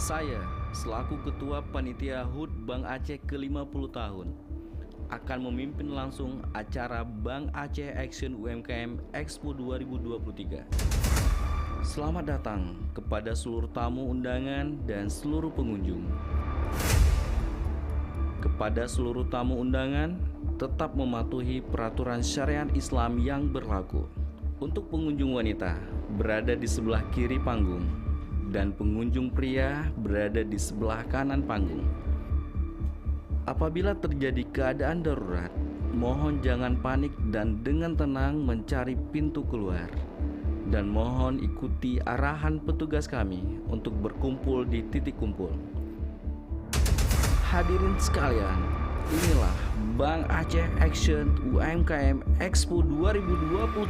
Saya, selaku Ketua Panitia HUT Bank Aceh ke-50 tahun, akan memimpin langsung acara Bank Aceh Action UMKM Expo 2023. Selamat datang kepada seluruh tamu undangan dan seluruh pengunjung. Kepada seluruh tamu undangan, tetap mematuhi peraturan syariat Islam yang berlaku. Untuk pengunjung wanita, berada di sebelah kiri panggung, dan pengunjung pria berada di sebelah kanan panggung. Apabila terjadi keadaan darurat, mohon jangan panik dan dengan tenang mencari pintu keluar. Dan mohon ikuti arahan petugas kami untuk berkumpul di titik kumpul. Hadirin sekalian, inilah Bank Aceh Action UMKM Expo 2023.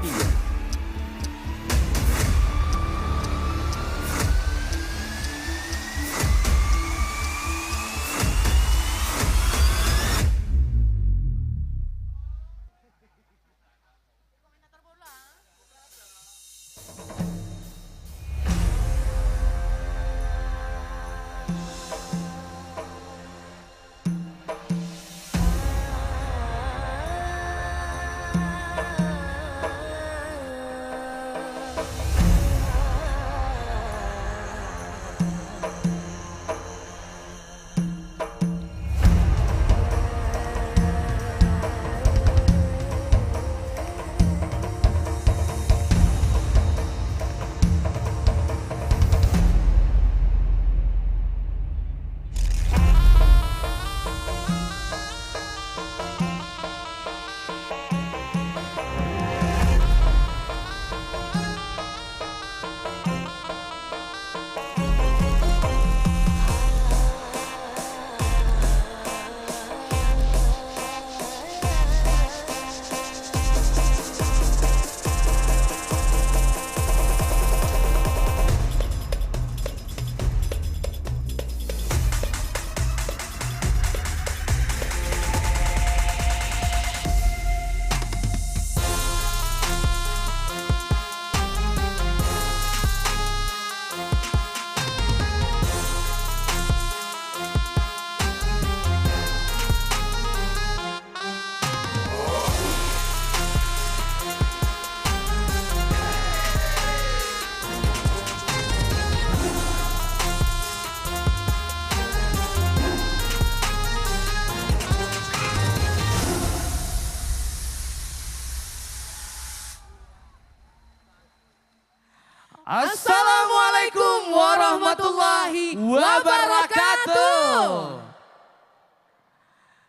Assalamualaikum warahmatullahi wabarakatuh.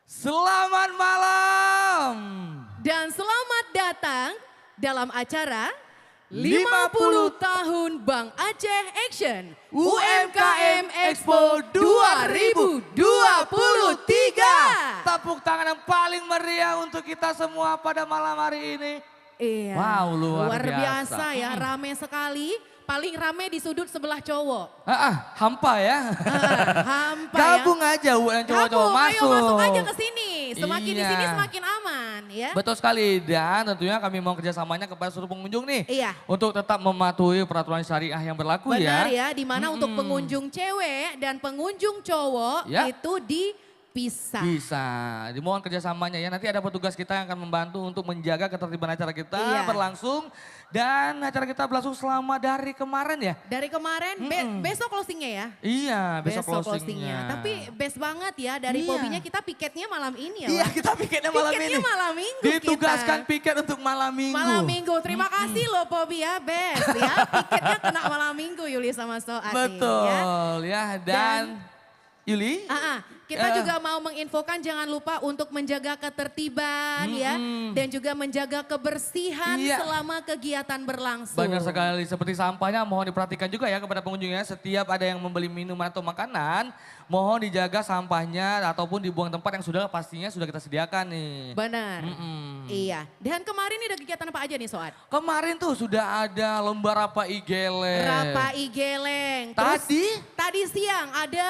Selamat malam Dan selamat datang dalam acara 50 tahun Bank Aceh Action UMKM Expo 2023. Tepuk tangan yang paling meriah untuk kita semua pada malam hari ini. Iya. Wow, luar biasa biasa. ya, rame sekali. Paling rame di sudut sebelah cowok. Hampa ya. Hampa Gabung ya. aja Bu yang cowok-cowok Gabung, masuk. ayo masuk aja ke sini. Semakin di Iya. sini semakin aman ya. Betul sekali, dan tentunya kami mau kerjasamanya kepada seluruh pengunjung nih. Iya. Untuk tetap mematuhi peraturan syariah yang berlaku. Benar ya. ya, di mana untuk pengunjung cewek dan pengunjung cowok Ya. itu dipisah. Bisa, dimohon kerjasamanya ya. Nanti ada petugas kita yang akan membantu untuk menjaga ketertiban acara kita Iya. berlangsung. Dan acara kita berlangsung selama dari kemarin ya. Dari kemarin, besok closingnya ya. Iya, besok closingnya. Tapi best banget ya, dari Iya. Pobinya kita piketnya malam ini ya. Iya, Wak. kita piketnya malam Piketnya ini. malam minggu Ditugaskan kita. piket untuk malam minggu. Malam minggu, terima kasih loh Pobi ya, best ya. Piketnya kena malam minggu Yuli sama Soat nih, ya. Betul ya, dan Yuli. Kita juga mau menginfokan jangan lupa untuk menjaga ketertiban ya. Dan juga menjaga kebersihan Iya. selama kegiatan berlangsung. Benar sekali, seperti sampahnya mohon diperhatikan juga ya kepada pengunjungnya. Setiap ada yang membeli minuman atau makanan, mohon dijaga sampahnya ataupun dibuang tempat yang pastinya sudah kita sediakan nih. Benar, iya. Dan kemarin ini ada kegiatan apa aja nih Soat? Kemarin tuh sudah ada lomba Rapai Geleng. Rapai Geleng. Terus tadi siang ada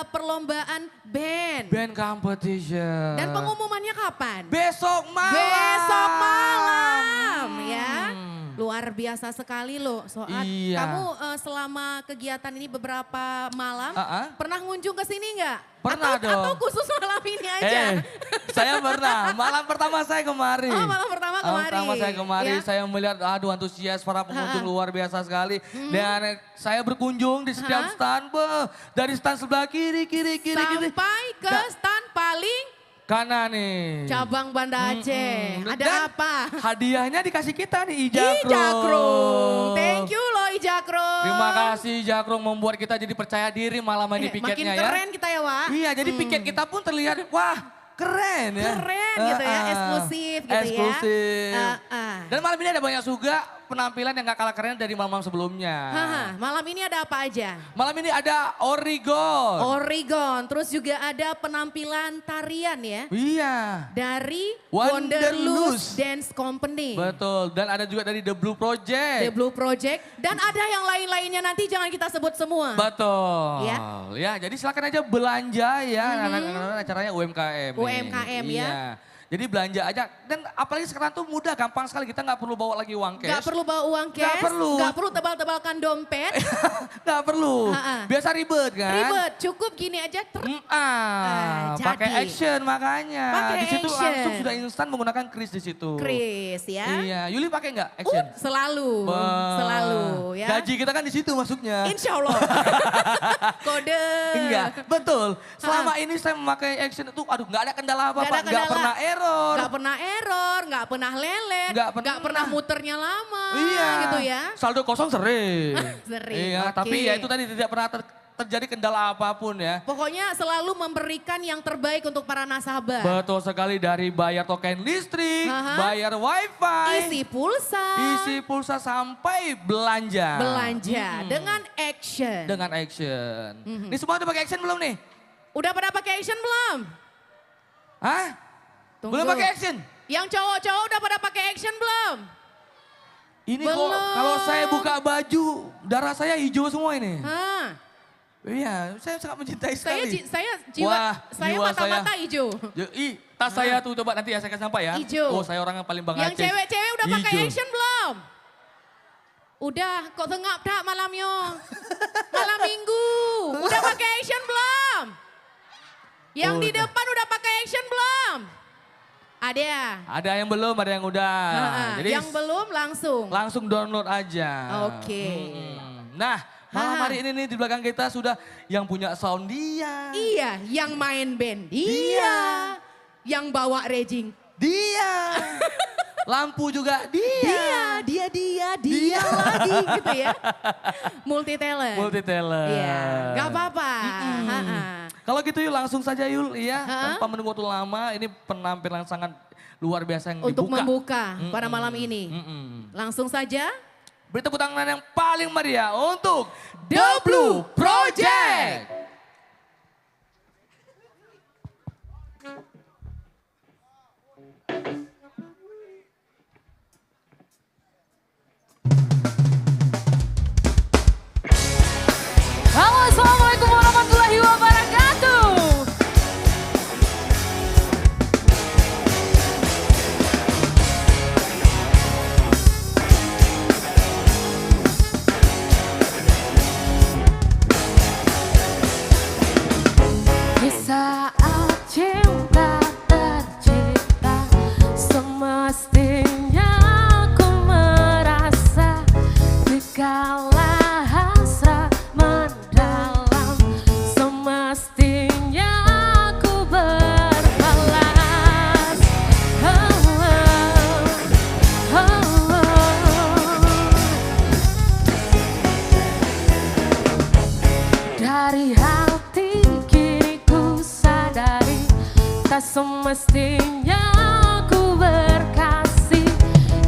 perlombaan band. Band competition. Dan pengumumannya kapan? Besok malam. Besok malam ya. Luar biasa sekali loh Soat. Iya. Kamu selama kegiatan ini beberapa malam pernah ngunjung ke sini nggak? Pernah dong. Atau khusus malam ini aja? Saya pernah. Malam pertama saya kemari. Oh, malam pertama kemari. Malam pertama saya kemari, Ya? saya melihat aduh antusias para pengunjung luar biasa sekali. Dan saya berkunjung di setiap stand, dari stand sebelah kiri. Sampai ke stand paling Kanan nih. cabang Banda Aceh. Ada Dan apa? hadiahnya dikasih kita nih Ijakrung. Ijakrung. Thank you loh Ijakrung. Terima kasih Ijakrung membuat kita jadi percaya diri malam ini Makin piketnya ya. keren kita ya Wak. Iya jadi piket kita pun terlihat wah keren ya. Keren gitu ya, eksklusif gitu eksklusif. ya. Dan malam ini ada banyak juga penampilan yang gak kalah keren dari malam sebelumnya. Malam ini ada apa aja? Malam ini ada Origon. Origon, terus juga ada penampilan tarian ya. Iya. Dari Wanderlust Wanderlust Dance Company. Betul, dan ada juga dari The Blue Project. The Blue Project. Dan ada yang lain-lainnya nanti jangan kita sebut semua. Betul. Ya. Ya, jadi silakan aja belanja ya. Anak-anak acaranya UMKM. nih. UMKM ya. Iya. Jadi belanja aja. Dan apalagi sekarang tuh mudah, gampang sekali. Kita nggak perlu bawa lagi uang cash. Gak perlu bawa uang cash. Nggak perlu. Gak perlu tebal-tebalkan dompet. Nggak perlu. Biasa ribet kan. Ribet, cukup gini aja. Pakai jadi. action makanya. Pakai Di situ action. langsung sudah instan menggunakan kris di situ. Kris ya. Iya, Yuli pakai nggak action? Selalu, Wah. selalu ya. Gaji kita kan di situ masuknya. Insya Allah. Kode. Enggak, betul. Selama ini saya memakai action itu, aduh nggak ada kendala apa-apa. Nggak pernah error. Nggak pernah error, nggak pernah lelet, Nggak nggak pernah. pernah muternya lama Iya. gitu ya. Saldo kosong sering. Sering, Iya, oke. tapi ya itu tadi tidak pernah terjadi kendala apapun ya. Pokoknya selalu memberikan yang terbaik untuk para nasabah. Betul sekali, dari bayar token listrik, bayar wifi, Isi pulsa sampai belanja. dengan action. Dengan action. Ini semua udah pakai action belum nih? Udah pada pakai action belum? Hah? Tunggu. Belum pakai action? Yang cowok-cowok udah pada pakai action belum? Ini kok Belum. kalau saya buka baju, darah saya hijau semua ini. Hah. Iya, saya sangat mencintai sekali. Saya Wah, saya jiwa mata-mata saya. hijau. Tas saya tuh coba nanti ya saya kasih sampai ya. Hijau. Oh saya orang yang paling bangga. Yang cewek-cewek udah pakai Hijau. action belum? Udah, kok tengap tak malamnya? Malam minggu, udah pakai action belum? Yang di Udah. depan udah pakai action belum? Ada. Ada yang belum, ada yang udah. Jadi Yang belum langsung. langsung download aja. Oke. Nah, malam hari ini nih di belakang kita sudah yang punya sound dia. Iya, yang main band dia. Yang bawa raging Dia. Lampu juga dia. dia lagi gitu ya. Multi talent. Multi talent. Iya, gak apa-apa. Kalau gitu yuk langsung saja Yul ya. Tanpa menunggu waktu lama, ini penampilan sangat luar biasa yang Untuk dibuka. membuka pada malam ini. Langsung saja. Beri tepuk tangan yang paling meriah untuk The Blue Project. Halo, assalamualaikum warahmatullahi wabarakatuh. Di saat cinta tercipta, semestinya aku merasa dikala hasrat mendalam, semestinya aku berbalas. Dari hati kini ku sadari, tak semestinya aku berkasih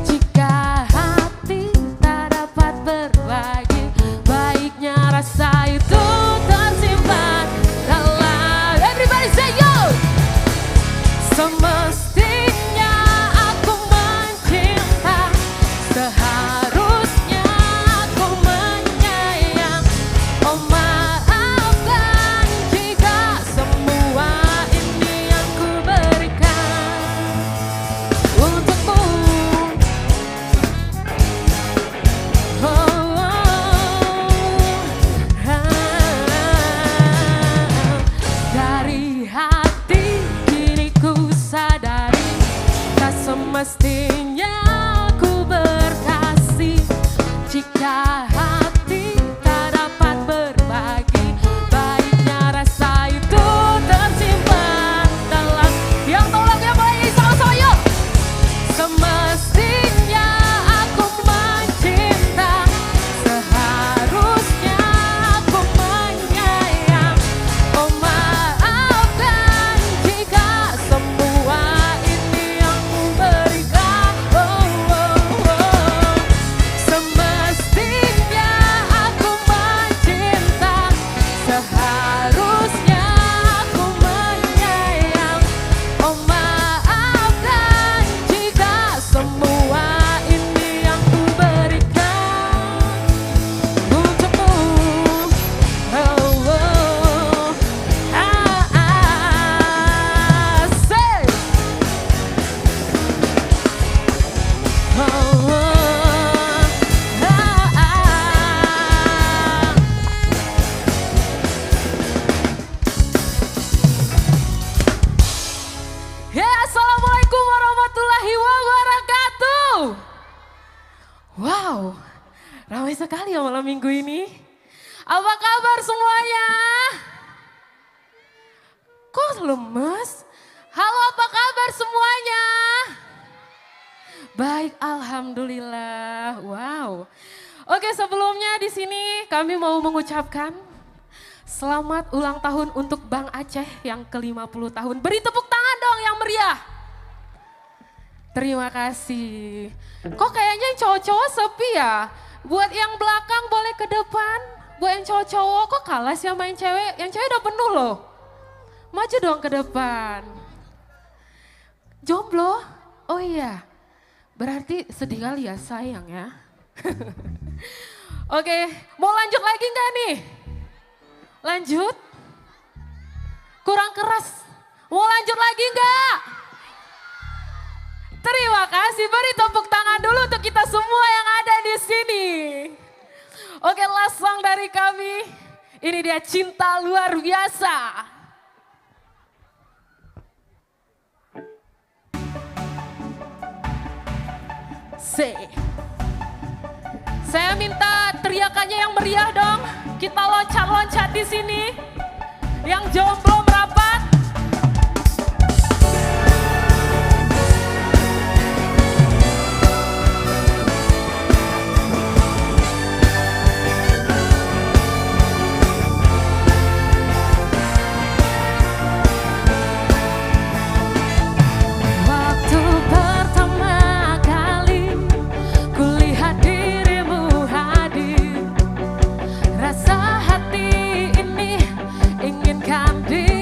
jika hati tak dapat berbagi. Baiknya rasa itu tersimpan dalam. Everybody say yo. Semestinya aku mencinta, seharusnya aku menyayang. Oh maafkan jika semua ini yang ku berikan. Semestinya ku berkasih jika hati tak dapat berbagi. Baiknya rasa itu tersimpan dalam. Yang tolak ya boleh sama-sama yuk. Semestinya aku mencinta, seharusnya aku menyayang. Oh maafkan jika semua ini yang ku berikan. Semestinya aku mencinta, seharusnya aku menyayang. Oh maafkan jika semua ini yang ku berikan untukmu. Say. Ya, assalamualaikum warahmatullahi wabarakatuh. Wow, ramai sekali ya malam minggu ini. Apa kabar semuanya? Kok lemes? Halo, apa kabar semuanya? Baik, alhamdulillah. Wow. Oke, sebelumnya di sini kami mau mengucapkan selamat ulang tahun untuk Bang Aceh yang ke-50 tahun. Beri tepuk tangan dong yang meriah. Terima kasih. Kok kayaknya yang cowok-cowok sepi ya? Buat yang belakang boleh ke depan. Buat yang cowok-cowok kok kalah sih sama yang cewek? Yang cewek udah penuh loh. Maju dong ke depan. Jomblo? Oh iya. Berarti sedih kali ya sayang ya. Oke, mau lanjut lagi nggak nih? Lanjut? Kurang keras. Mau lanjut lagi nggak? Terima kasih, beri tepuk tangan dulu untuk kita semua yang ada di sini. Oke, last song dari kami. Ini dia Cinta Luar Biasa. Saya minta teriakannya yang meriah dong. Kita loncat-loncat di sini. Yang jomblo merapat. Waktu pertama kali kulihat dirimu hadir, rasa hati ini inginkan diri.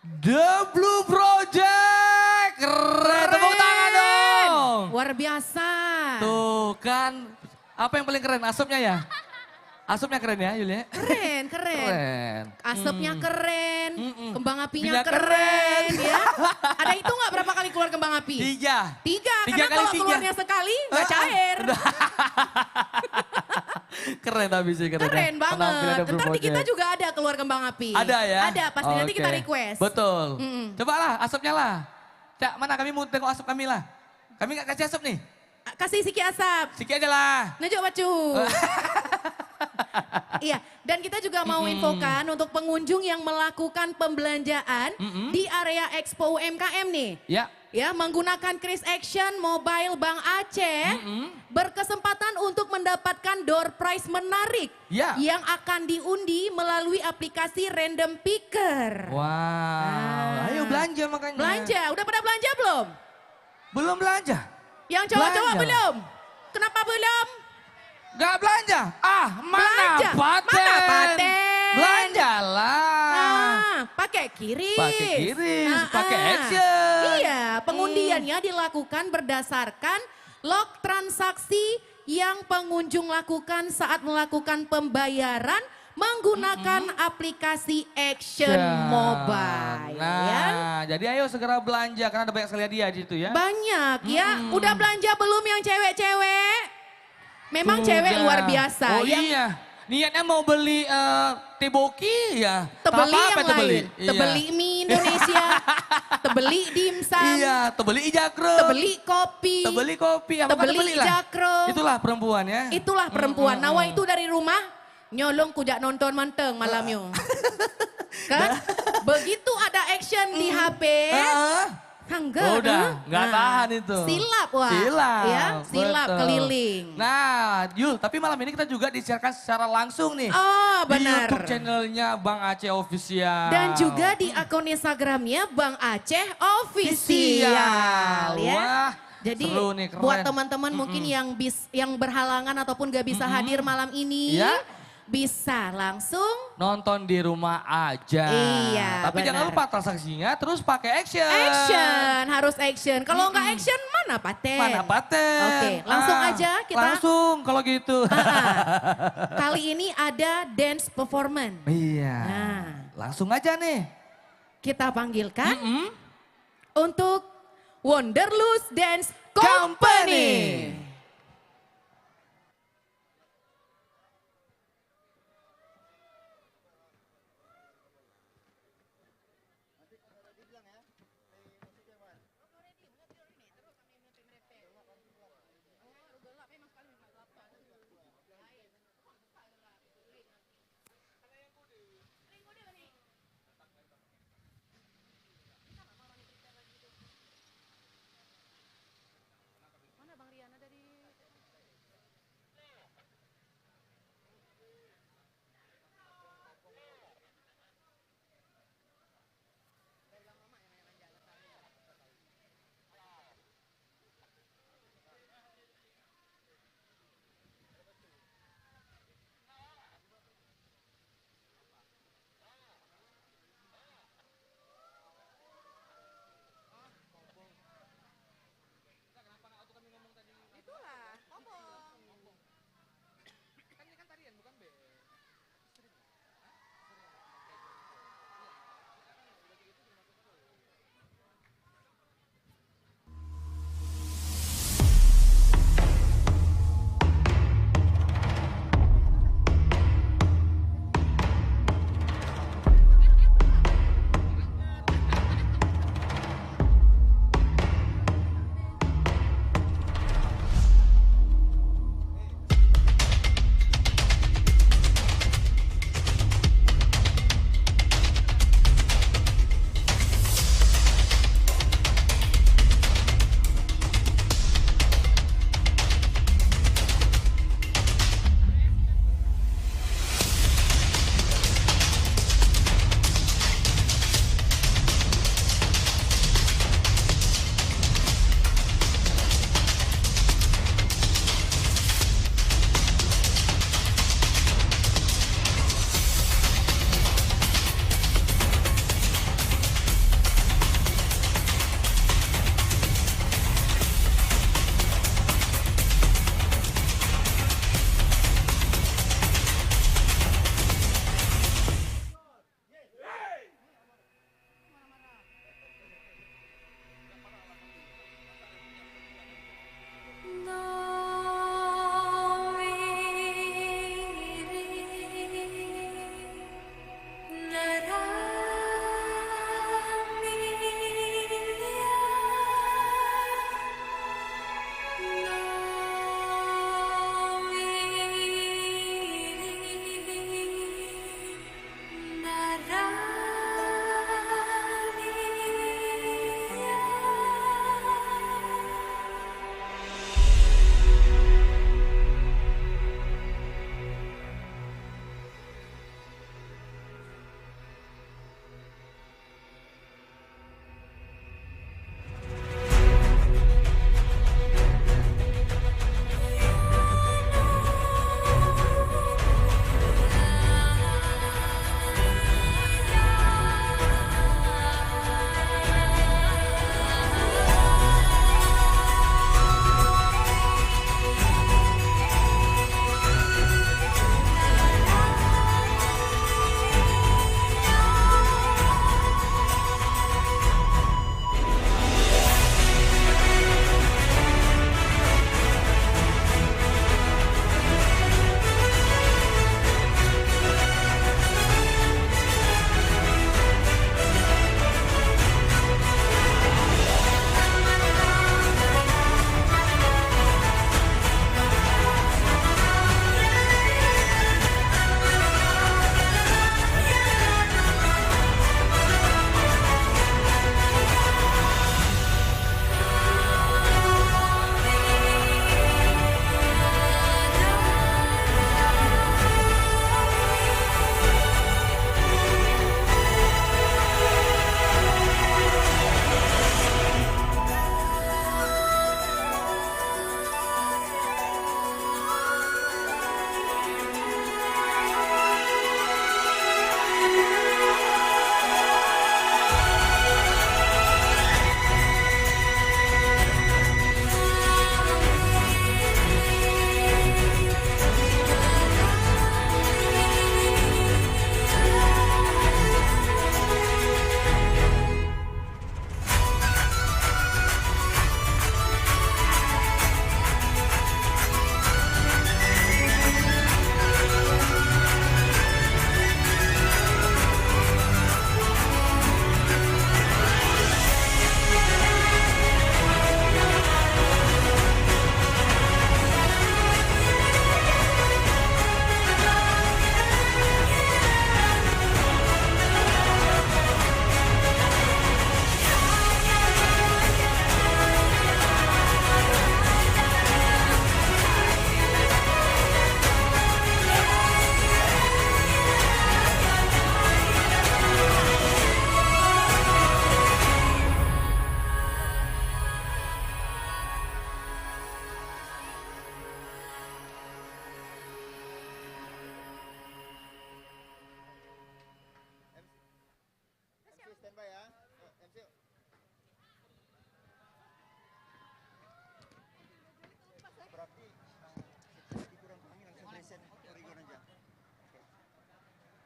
The Blue Project. Keren, tepuk tangan dong. Luar biasa. Tuh kan, apa yang paling keren? Asapnya ya? Asapnya keren ya Yulia? Keren, keren. Keren. Asapnya keren, kembang apinya Minyak keren ya. Ada itu nggak berapa kali keluar kembang api? 3. Tiga, Tiga karena kali kalau tiga. keluarnya sekali nggak cair. Keren tapi sih keren. Keren ya. Penampilan banget. The Blue Ntar di kita Project. juga ada keluar kembang api. Ada ya? Ada, pasti nanti kita Oke. request. Betul. Mm-mm. Coba lah asapnya lah. Cak, mana kami mau tengok asap kami lah. Kami nggak kasih asap nih. Kasih siki asap. Sikit aja lah. Nunjuk bacu. Iya, dan kita juga mau infokan untuk pengunjung yang melakukan pembelanjaan di area Expo UMKM nih. Ya. Ya, menggunakan Kris Action Mobile Bank Aceh berkesempatan untuk mendapatkan door prize menarik Ya. yang akan diundi melalui aplikasi Random Picker. Wow. Ayo belanja makanya. Belanja, udah pada belanja belum? Belum belanja. Yang cowok-cowok Belanja. belum? Kenapa belum? Gak belanja? Mana Belanja. paten? Mana paten? Belanjalah. Pakai kiris. Pakai kiris, pakai action. Iya, pengundiannya dilakukan berdasarkan log transaksi yang pengunjung lakukan saat melakukan pembayaran menggunakan aplikasi Action Mobile. Ya. Nah, jadi ayo segera belanja karena ada banyak sekali hadiah di situ ya. Banyak ya. Udah belanja belum yang cewek-cewek? Memang Sudah. cewek luar biasa. Oh Yang iya. Niatnya mau beli teboki ya. tebeli Apa yang tebeli? lain. Tebeli mie Indonesia. Tebeli dimsum. Iya, tebeli ijakro. Tebeli kopi. Tebeli kopi. Apa Tebeli lah. jakro. Itulah perempuan ya. Itulah perempuan. Nawa itu dari rumah nyolong kujak nonton manteng malamnya. Kan? Begitu ada action di HP. Hangga. Oh, udah, nggak tahan itu. Silap wah. Silap. Ya, silap betul. keliling. Nah, Yul, tapi malam ini kita juga disiarkan secara langsung nih. Oh, Di benar. YouTube channelnya Bang Aceh Official. Dan juga di akun Instagramnya Bang Aceh Official. Ya. Wah, Jadi seru nih, keren. buat teman-teman mungkin yang berhalangan ataupun gak bisa hadir malam ini. Ya. Bisa langsung Nonton di rumah aja. Iya, Tapi jangan benar. lupa transaksinya terus pakai action. action, harus action. Kalau nggak action mana paten? Mana paten? Oke, langsung aja kita. Langsung kalau gitu. Kali ini ada dance performance. Iya. Nah. Langsung aja nih. Kita panggilkan untuk Wonderlust Dance Company. Company. Mana Bang Riana dari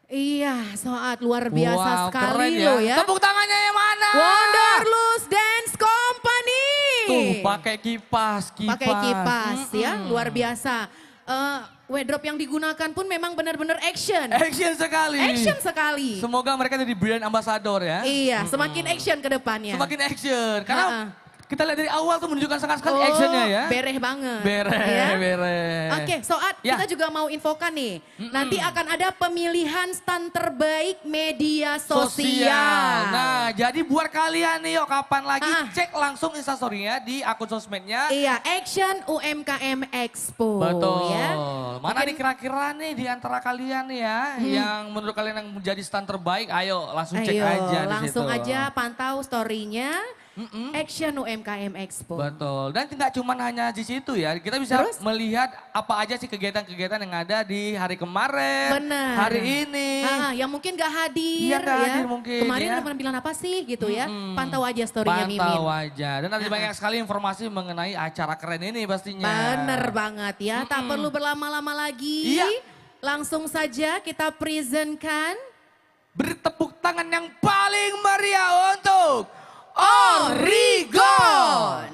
Iya, Soat luar biasa Wow, sekali keren loh ya. Tepuk tangannya yang mana? Wonderlust Dance Company. Tuh pakai kipas. Pakai kipas ya, luar biasa. Wardrobe yang digunakan pun memang benar-benar action. Action sekali. Action sekali. Semoga mereka jadi brand ambassador ya. Iya, semakin action ke depannya. Semakin action. Karena Ha-ha. kita lihat dari awal tuh menunjukkan sangat sekali actionnya ya. Bereh banget. Bereh, ya. bereh. Oke, Soat, Ya. kita juga mau infokan nih. Nanti akan ada pemilihan stand terbaik media sosial. Nah, jadi buat kalian nih yuk kapan lagi Ah. cek langsung instastory-nya di akun sosmednya. Iya, Action UMKM Expo. Betul. Ya. Mana Mungkin- nih kira-kira nih di antara kalian nih ya yang menurut kalian yang menjadi stand terbaik? Ayo langsung cek Ayo, aja di langsung situ. aja pantau story-nya Action UMKM Expo. Betul. Dan tidak cuma hanya di situ ya. Kita bisa Terus? melihat apa aja sih kegiatan-kegiatan yang ada di hari kemarin, Benar. hari ini. Yang mungkin gak hadir Iya, nggak ya. hadir mungkin, Kemarin ya. ada penampilan apa sih gitu ya. Pantau aja story-nya Mimin. Pantau aja. Dan ada banyak sekali informasi mengenai acara keren ini pastinya. Bener banget ya, tak perlu berlama-lama lagi. Iya. Langsung saja kita presentkan Beri tepuk tangan yang paling meriah untuk Origon.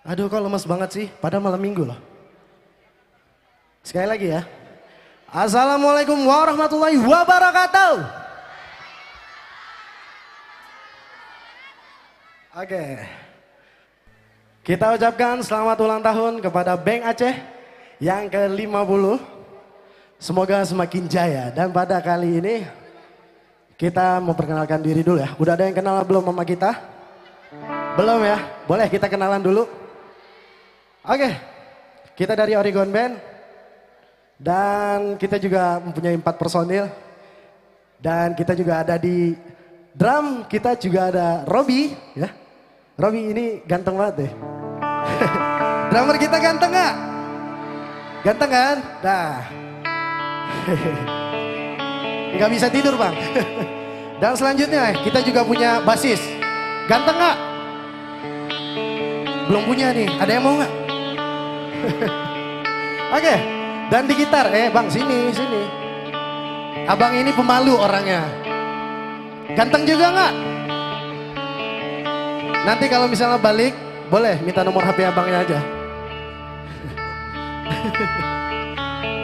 Aduh kok lemes banget sih, pada malam minggu loh. Sekali lagi ya. Assalamualaikum warahmatullahi wabarakatuh. Oke. Kita ucapkan selamat ulang tahun kepada Bank Aceh yang ke-50. Semoga semakin jaya. Dan pada kali ini kita memperkenalkan diri dulu ya. Udah ada yang kenal belum sama kita? Belum ya? Boleh kita kenalan dulu? Oke. Kita dari Oregon Band. Dan kita juga mempunyai 4 personil. Dan kita juga ada di drum, kita juga ada Robi ya. Robi ini ganteng banget deh. Drummer kita ganteng gak? Ganteng kan? Nah. Nggak bisa tidur bang. Dan selanjutnya kita juga punya basis. Ganteng gak? Belum punya nih, ada yang mau gak? Oke. Dan di gitar, bang sini. Abang ini pemalu orangnya. Ganteng juga nggak? Nanti kalau misalnya balik, boleh minta nomor HP abangnya aja.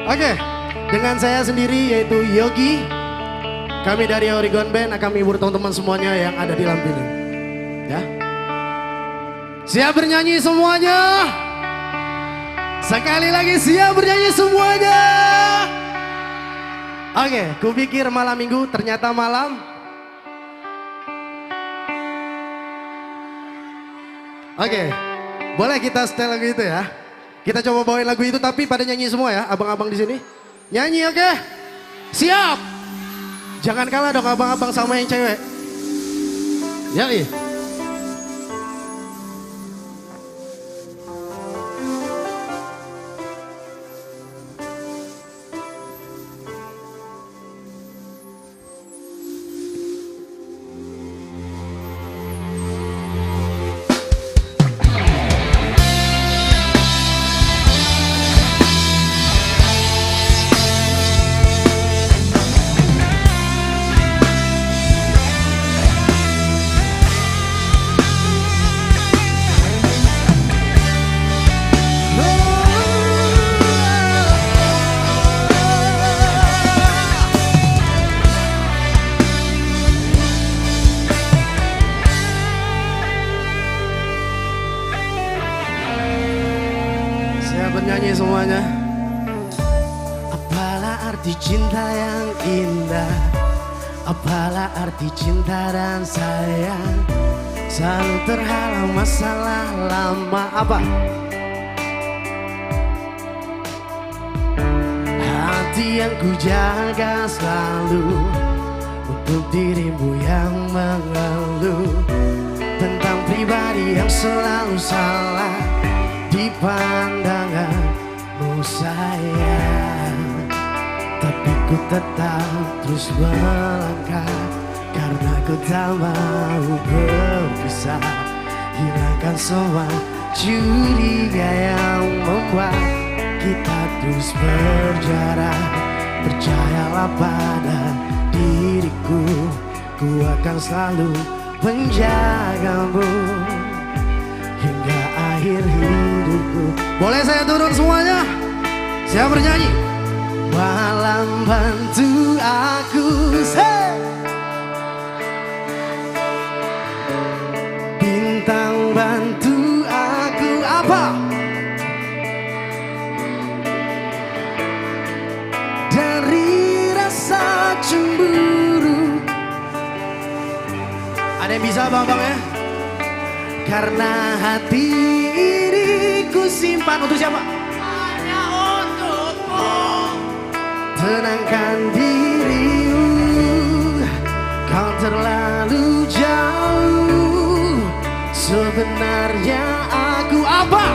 Oke, dengan saya sendiri yaitu Yogi. Kami dari Oregon Band akan menghibur teman-teman semuanya yang ada di lampu ini. Ya. Siap bernyanyi semuanya? Sekali lagi siap bernyanyi semuanya. Oke, kupikir malam minggu ternyata malam. Oke, boleh kita setel lagu itu ya. Kita coba bawain lagu itu tapi pada nyanyi semua ya, abang-abang di sini. Nyanyi oke? Siap. Jangan kalah dong abang-abang sama yang cewek. Yoi. Bernyanyi semuanya. Apalah arti cinta yang indah, apalah arti cinta dan sayang, selalu terhalang masalah lama. Apa? Hati yang ku jaga selalu untuk dirimu yang mengeluh tentang pribadi yang selalu salah di pandanganmu sayang. Tapi ku tetap terus melangkah karena ku tak mau berpisah. Hilangkan semua curiga yang membuat kita terus berjarak. Percayalah pada diriku, ku akan selalu menjagamu hingga akhir hidupku. Boleh saya turun semuanya? Saya bernyanyi. Malam bantu aku, bintang bantu aku. Apa? Dari rasa cemburu. Ada yang bisa bang ya? Karena hati ini ku simpan untuk siapa? Hanya untukmu. Tenangkan dirimu, kau terlalu jauh. Sebenarnya aku apa?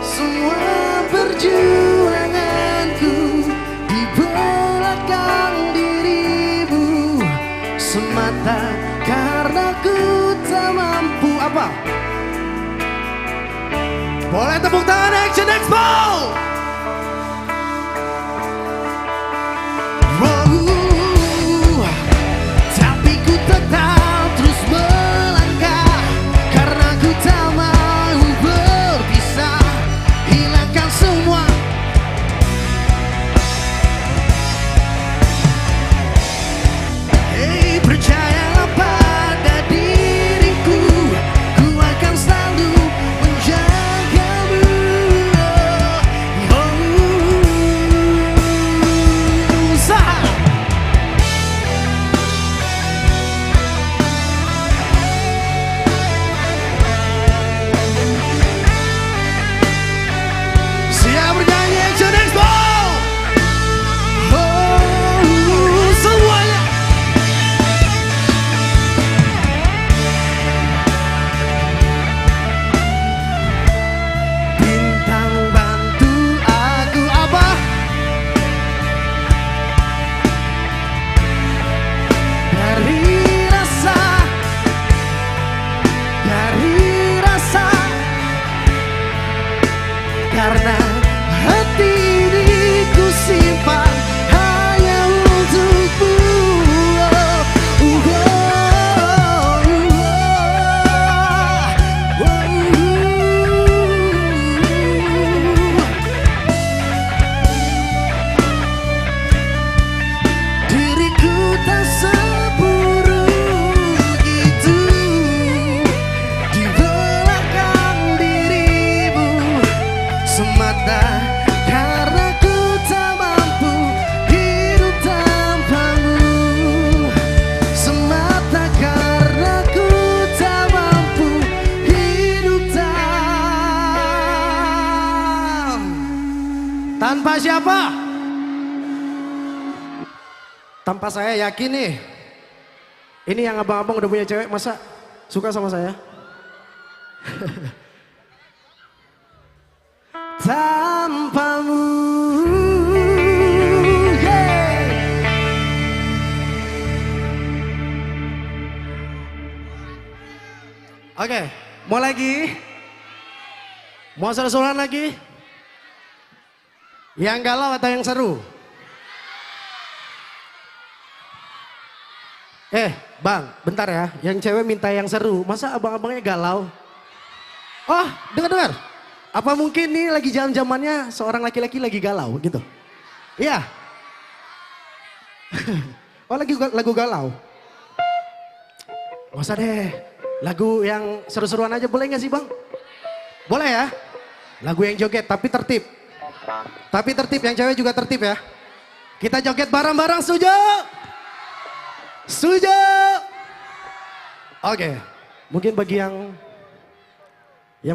Semua perjuanganku di belakang dirimu semata karena ku tak mampu. Apa? Boleh tepuk tangan Action Expo. Tapi ku tetap terus Tanpa saya yakin nih, ini yang abang-abang udah punya cewek masa suka sama saya? Tanpamu, yeah. Oke, mau lagi? Mau seru-seruan lagi? Yang galau atau yang seru? Bang, bentar ya. Yang cewek minta yang seru. Masa abang-abangnya galau? Oh, dengar. Apa mungkin nih lagi zaman-zamannya seorang laki-laki lagi galau gitu? Iya. Oh, lagu galau. Gak usah deh. Lagu yang seru-seruan aja boleh gak sih bang? Boleh ya? Lagu yang joget tapi tertib. Tapi tertib, yang cewek juga tertib ya. Kita joget bareng-bareng, setuju? Setuju? Oke, mungkin bagi yang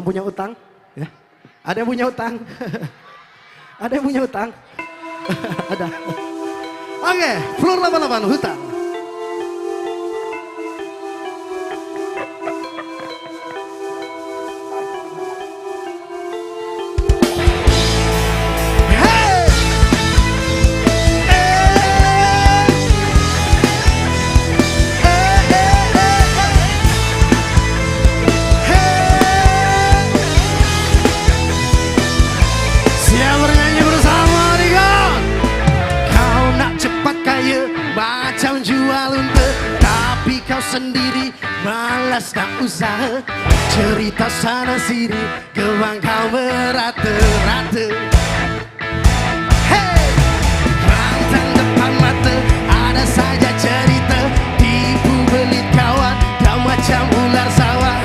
punya utang, ya. Ada yang punya utang? Ada yang punya utang? Ada. Oke, floor 88 hutang. Macam jual unta, tapi kau sendiri malas tak usaha. Cerita sana sini, kebang kau merata-rata. Hey, pantang depan mata, ada saja cerita. Tipu belit kawan, kau macam ular sawah.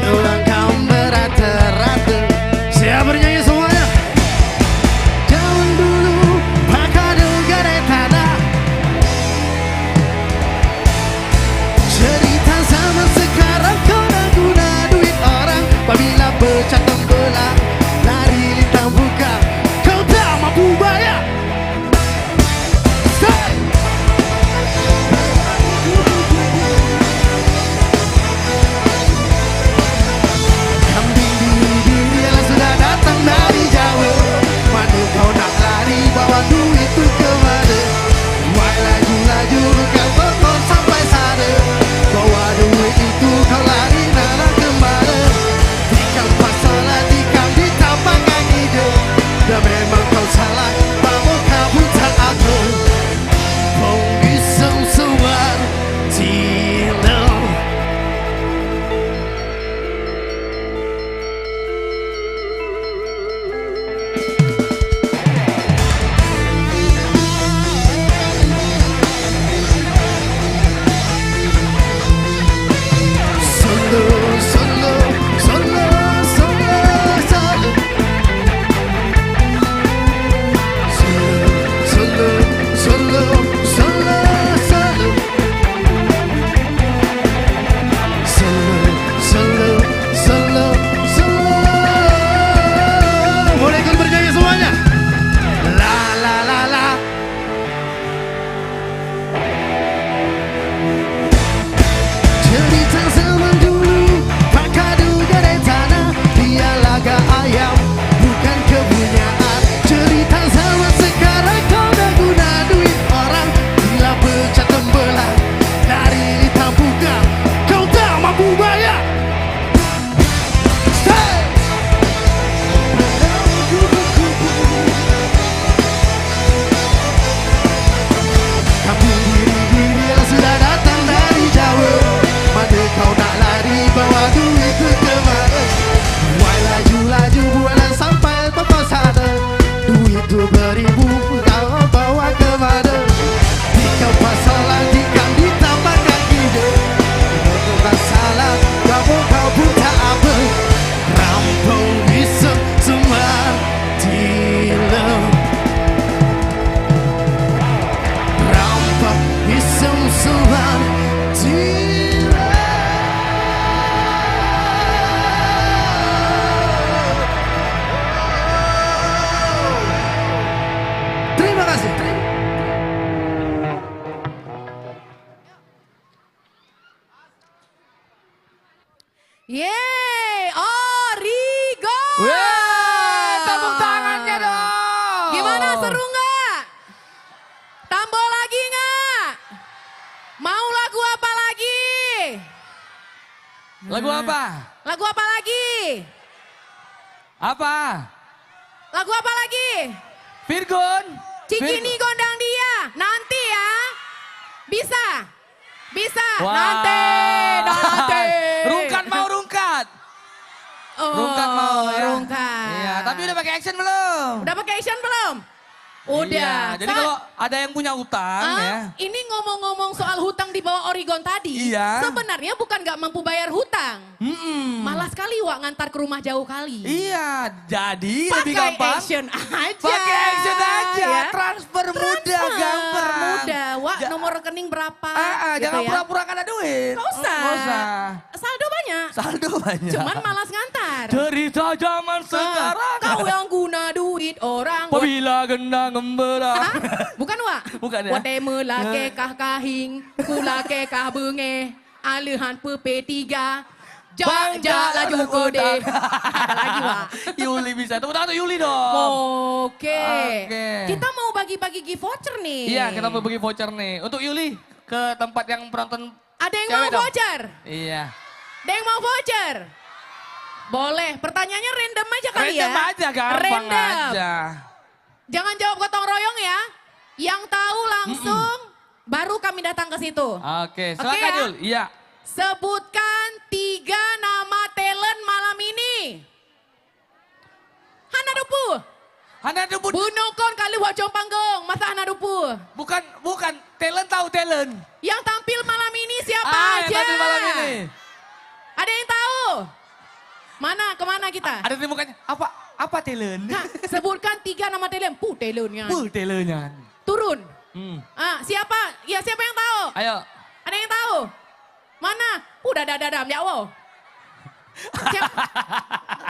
Kebang kau merata-rata. Siap bernyanyi semuanya? Zaman dulu pakai cerita zaman sekarang kau dah guna duit orang. Apabila pecah tembelang, lari lintang buka, kau tak mampu bayar. Stay. Yeay, Origo. Wah, tepuk tangannya dong. Gimana, seru nggak? Tambah lagi nggak? Mau lagu apa lagi? Lagu apa? Lagu apa lagi? Apa? Lagu apa lagi? Virgon. Cikini gondang dia. Nanti ya. Bisa? Bisa? Wah. Nanti. Rungkat mau rungkat. Oh, Rungkat mau ya. Rungkat. Iya, tapi udah pakai action belum? Udah pakai action belum? Udah. Iya, jadi kalau ada yang punya utang ya. Ini ngomong-ngomong soal hutang di bawah Origon tadi. Iya. Sebenarnya bukan gak mampu bayar hutang. Malah sekali Wak ngantar ke rumah jauh kali. Iya, jadi lebih Pakai gampang. action aja. Pakai action aja, Ya. transfer mudah, gampang. Mudah. Wak nomor rekening berapa? Gitu Jangan ya. pura-pura kan ada duit. Nggak usah. Nggak usah. Saldo banyak. Saldo banyak. Cuman malas ngantar. Cerita zaman sekarang. Kau yang guna duit orang. Apabila gendang gembira. Hah? Bukan Wak? Bukan ya? Wate melake kah kahing, kulake kah benge, alihan P3. Jak laju kode. Ada lagi Wak. Yuli bisa. Tepuk tangan untuk Yuli dong. Oke. Oke. Kita mau bagi-bagi gift voucher nih. Iya, kita mau bagi voucher nih. Untuk Yuli ke tempat yang penonton. Ada yang cewek mau dong. voucher? Iya. Ada yang mau voucher? Boleh. Pertanyaannya random aja kali ya. Random aja, gampang Random. aja. Jangan jawab gotong royong ya. Yang tahu langsung baru kami datang ke situ. Oke, Oke silakan ya? Yul. Iya. Sebutkan 3 nama talent malam ini. Hana Dupu. Hana Dupu. Bunukon kali wajong panggung. Masa Hana Dupu. Bukan. Talent tahu talent. Yang tampil malam ini siapa Yang aja? tampil malam ini. Ada yang tahu? Mana? Kemana kita? Ada di mukanya. Apa talent? Nah, sebutkan 3 nama talent. Talentnya. Talentnya. Turun. Siapa? Ya siapa yang tahu? Ayo. Ada yang tahu? Mana? Dadah ya wow.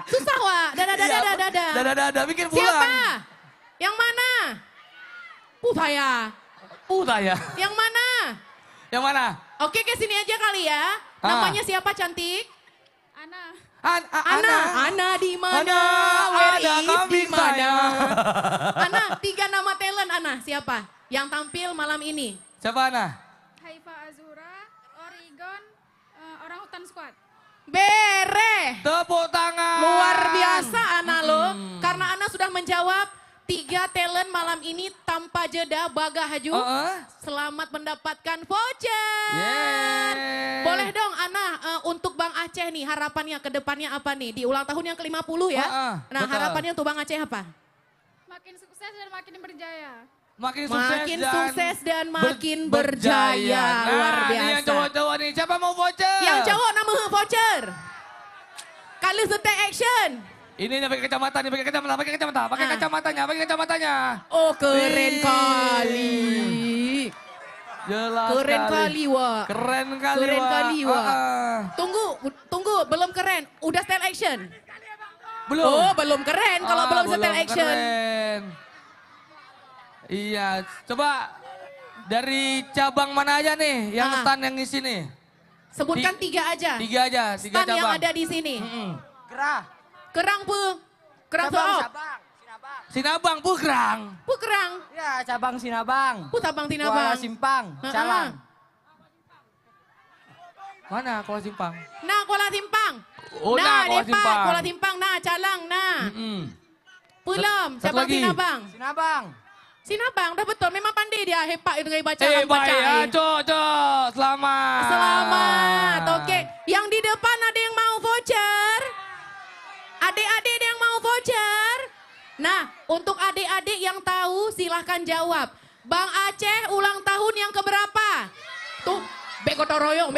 Susah Wak. Dadah. Dadah, bikin pulang. Siapa? Yang mana? Saya. Taya. Yang mana? Yang mana? Oke, ke sini aja kali ya. Namanya siapa cantik? Ana. Ana di mana? Ana, Where ada is kambing di mana? saya. Ana, 3 nama talent Ana. Siapa? Yang tampil malam ini. Siapa Ana? Haifa Azura, Origon, Orang Hutan Squad. Bere. Tepuk tangan. Luar biasa Ana lo. Karena Ana sudah menjawab 3 talent malam ini tanpa jeda Baga Haju. Selamat mendapatkan voucher. Yeay. Boleh dong Ana untuk Bang Aceh nih harapannya ke depannya apa nih? Di ulang tahun yang ke-50 ya. Nah betul. harapannya untuk Bang Aceh apa? Makin sukses dan makin berjaya. Makin Sukses dan makin berjaya. Luar Nah, biasa. ini yang cowok-cowok nih. Siapa mau voucher? Yang cowok nama voucher. Kali take action. Ini nih pakai kacamata, pakai kacamatanya. Oh keren kali. Jelas Keren kali Wak. Keren kali, Keren Wak. kali, Wak. Tunggu, belum keren. Udah style action? Belum. Oh, belum keren kalau belum style action. Keren. Iya, coba dari cabang mana aja nih yang stand yang di sini? Sebutkan 3 aja. 3 aja, 3 Stand cabang. yang ada di sini. Kerang Cabang seop. Sinabang, Pugrang. Kerang. Ya, cabang Sinabang. Tabang Kuala tinabang. Simpang, Calang. Mana Kuala Simpang? Nah, Kuala Simpang. Oh, nah, Kuala Depak, Simpang. Kuala Simpang. Nah, Calang. Nah. Belum. Satu Cabang lagi. Sinabang. Sinabang. Sinabang, dah betul. Memang pandai dia. Hebat itu gaya baca. Baik ya, Cok. Selamat. Selamat. Oke. Yang di depan ada yang mau voucher? Adik-adik ada yang mau voucher? Nah, untuk adik-adik yang tahu silahkan jawab. Bang Aceh ulang tahun yang keberapa? Tuh, bek kotoroyong.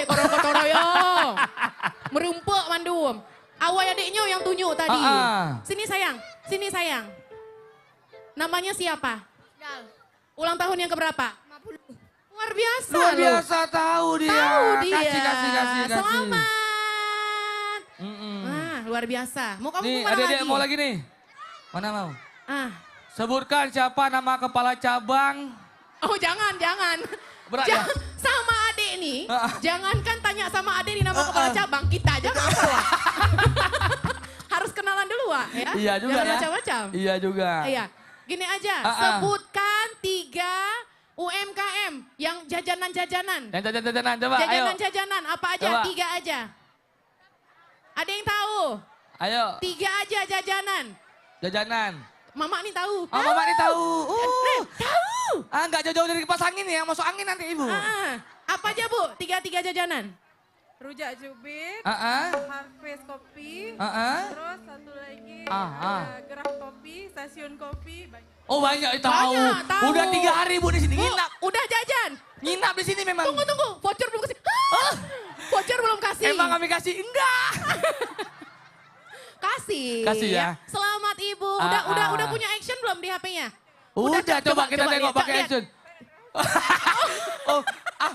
Merumpuk mandum. Awal adiknya yang tunjuk tadi. Sini sayang. Namanya siapa? Ulang tahun yang keberapa? 50. Luar biasa Luar loh. biasa tahu dia. Tahu dia. Kasih. Selamat. Nah, luar biasa. Mau kamu Nih, kemana ada lagi? mau lagi nih. Mana mau? Ah. Sebutkan siapa nama kepala cabang. Oh jangan. Berat ya? Sama adik nih, jangankan tanya sama adik di nama kepala cabang, kita aja nggak tahu. Iya juga Jangan ya. macam-macam. Iya juga. Iya. Gini aja, Ah, ah. sebutkan 3 UMKM yang jajanan-jajanan. Yang jajan-jajanan coba ayo. Jajanan-jajanan apa aja? Coba. 3 aja. Ada yang tahu? Ayo 3 aja jajanan. jajanan. Mama nih tahu. Oh mama nih tahu. Tahu. Nggak jauh-jauh dari kipas angin ya, masuk angin nanti ibu. Apa aja Bu? 3 jajanan. Rujak Jubik, Ah, Harvest Kopi, ah. terus satu lagi Ah. Gerah Kopi, Stasiun Kopi. Oh banyak tahu. Banyak, tahu. Udah 3 hari bu di sini Bu, nginap. udah jajan. Nginap di sini memang. Tunggu. Voucher belum kasih. Voucher belum kasih. Emang kami kasih enggak? Kasih. Kasih ya. Selamat Ibu. Ah, Udah ah. punya action belum di HP-nya? Udah coba kita tengok lihat, pakai lihat. action.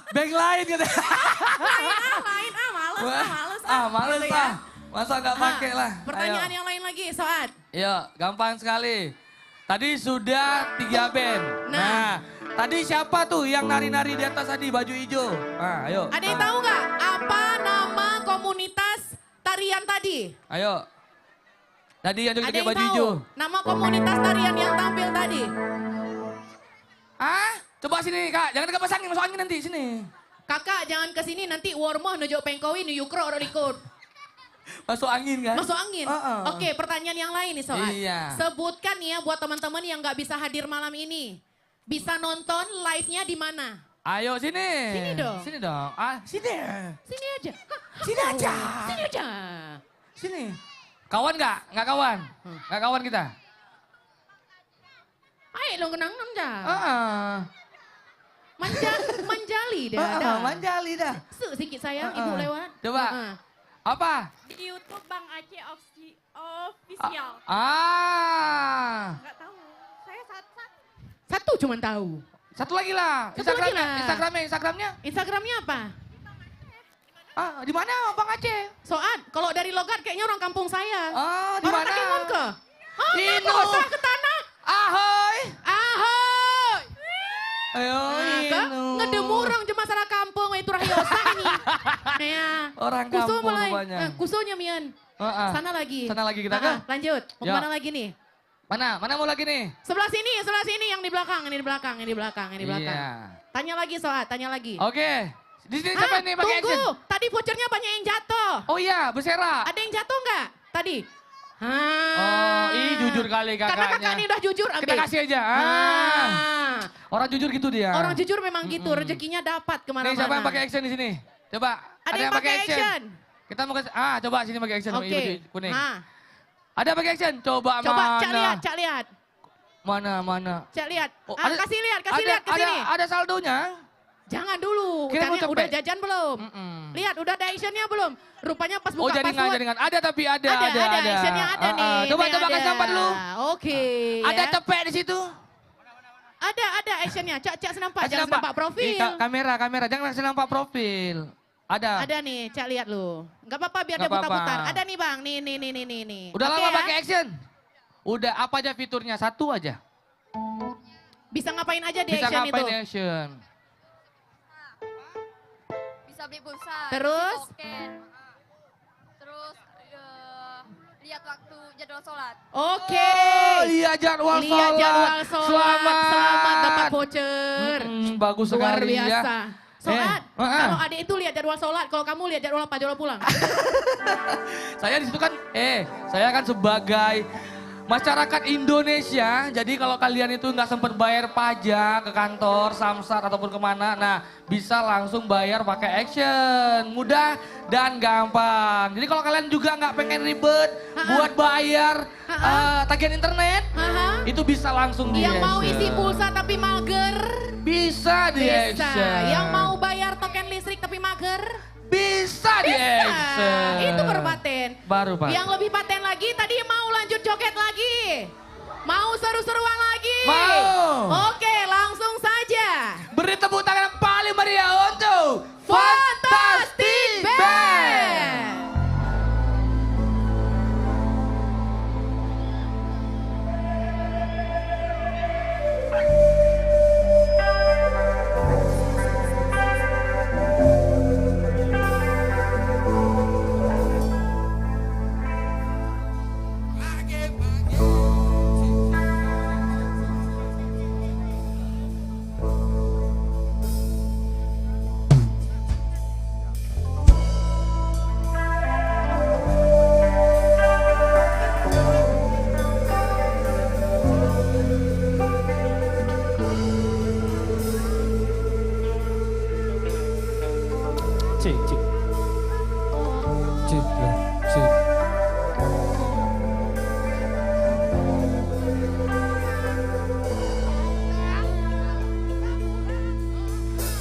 Bank lain gitu. Lain males. Males Gitu lah. ya. Masa nggak pakai lah. Pertanyaan Ayo. yang lain lagi, Soat. Yuk, gampang sekali. Tadi sudah 3 band. Nah, tadi siapa tuh yang nari-nari di atas tadi baju hijau? Nah, ayo. Ada yang tahu nggak apa nama komunitas tarian tadi? Ayo. Tadi yang Ada joget yang baju tahu hijau. nama komunitas tarian yang tampil tadi? Coba sini kak, jangan dekat pasangin, masuk angin nanti, sini. Kakak jangan ke sini nanti warmoh nujok pengkowi nuyukro orang ikut. Masuk angin kan? Masuk angin. Oke, pertanyaan yang lain nih Soat. Iya. Sebutkan ya buat teman-teman yang nggak bisa hadir malam ini. Bisa nonton live-nya di mana? Ayo sini. Sini dong. Sini dong. Sini. Sini aja. Sini aja. Sini aja. Sini. Kawan nggak? Nggak kawan? Nggak kawan kita? Ayo lo kenang nanda. Manjali dah. Manjali dah. Sedikit sayang, ibu lewat. Coba. Apa? Di YouTube Bang Aceh Official. Nggak tahu. Saya Satu cuman tahu. Satu lagi lah. Satu lagi lah. Instagramnya. Instagramnya apa? Di mana Bang Aceh? Soat, kalau dari logat kayaknya orang kampung saya. Di Orang mana? Katimun ke? Inu. Kosah ke tanah. Ahoy. Ahoy. Ayo Ngedemurang je masyarakat kampung itu rahiosa ini. Ya. Orang kampung rupanya. Kusunya Mian. Sana lagi. Sana lagi kita kah? Lanjut. Mau Ya. kemana lagi nih? Mana mau lagi nih? Sebelah sini yang di belakang, ini di belakang. Iya. Tanya lagi Soat, tanya lagi. Oke. Di sini siapa nih pakai action? Tunggu, tadi vouchernya banyak yang jatuh. Oh iya, bersera. Ada yang jatuh nggak tadi? Jujur kali kakaknya. Karena kakak ini udah jujur, Kita ambil. kasih aja. Orang jujur gitu dia. Orang jujur memang gitu, rezekinya dapat kemana-mana. Nih siapa yang pakai action di sini? Coba. Ada yang pakai action. Kita mau kasih. Coba sini pakai action. Oke. Baju kuning. Nah, Ada pakai action. Coba mana? Cak lihat. Mana? Cak lihat. Oh, Kasih lihat ke sini. Ada saldonya. Jangan dulu. Kira mau Caranya cepet. udah jajan belum? Lihat, udah ada actionnya belum? Rupanya pas buka password. jaringan. Ada tapi ada. Ada actionnya ada nih. Coba Ini kasih ada. nampak dulu. Oke. Ada ya. cepet di situ. Ada actionnya. Cak senampak, Kasih jangan nampak profil. Kamera. Jangan kasih nampak profil. Ada. Ada nih, Cak lihat lu. Enggak apa-apa biar Nggak dia putar-putar. apa-apa. Ada nih Bang, nih. Udah Oke lama ya? pakai action. Udah apa aja fiturnya? Satu aja. Bisa ngapain aja di Bisa action ngapain itu? action? Bisa beli pulsa, Terus? isi token. Terus lihat waktu jadwal sholat. Oke. Lihat jadwal Lihat sholat. jadwal sholat. Selamat dapat voucher. Bagus Luar sekali ya. biasa. Soat, kalau adik itu lihat jadwal sholat, kalau kamu lihat jadwal apa? Jadwal pulang. Saya di situ kan, saya kan sebagai masyarakat Indonesia, jadi kalau kalian itu nggak sempat bayar pajak ke kantor, samsat ataupun kemana, nah bisa langsung bayar pakai action, mudah dan gampang. Jadi kalau kalian juga nggak pengen ribet buat bayar tagihan internet, itu bisa langsung di Yang mau action. isi pulsa tapi mager, Bisa di bisa. action. Yang mau bayar token listrik tapi mager, bisa di action. Itu baru paten. Baru paten. Yang lebih paten lagi, tadi mau lanjut joget lagi. Mau seru-seruan lagi. Mau. Oke, langsung saja. Beri tepuk tangan yang paling meriah untuk Fantastic Band.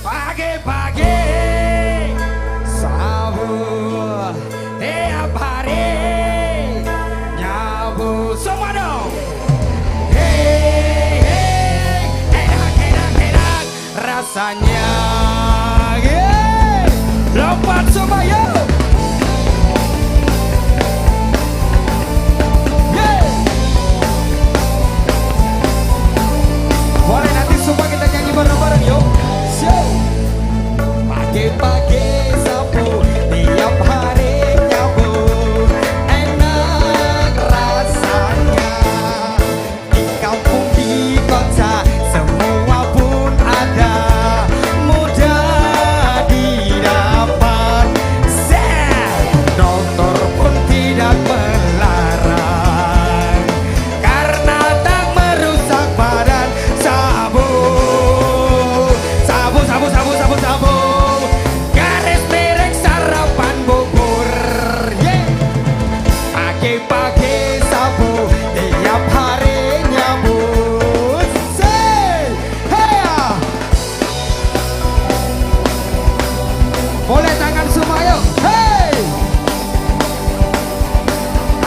Pagi-pagi sabu tiap hari nyabu semua dong. Hey, hey, enak rasanya. Yeah. Lompat semua yuk. Yeah. Boleh nanti semua kita nyanyi bareng-bareng yuk. Pagi-pagi sapu tiap hari nyabu enak rasanya. Di kampung di kota semua pun ada, mudah didapat. Dokter pun tidak melarang karena tak merusak badan. Sabu, sabu, sabu, sabu, sabu, sabu. Pagi-pagi sabu tiap hari nyambut. Say, hey. Boleh tangan semua yuk. Hey.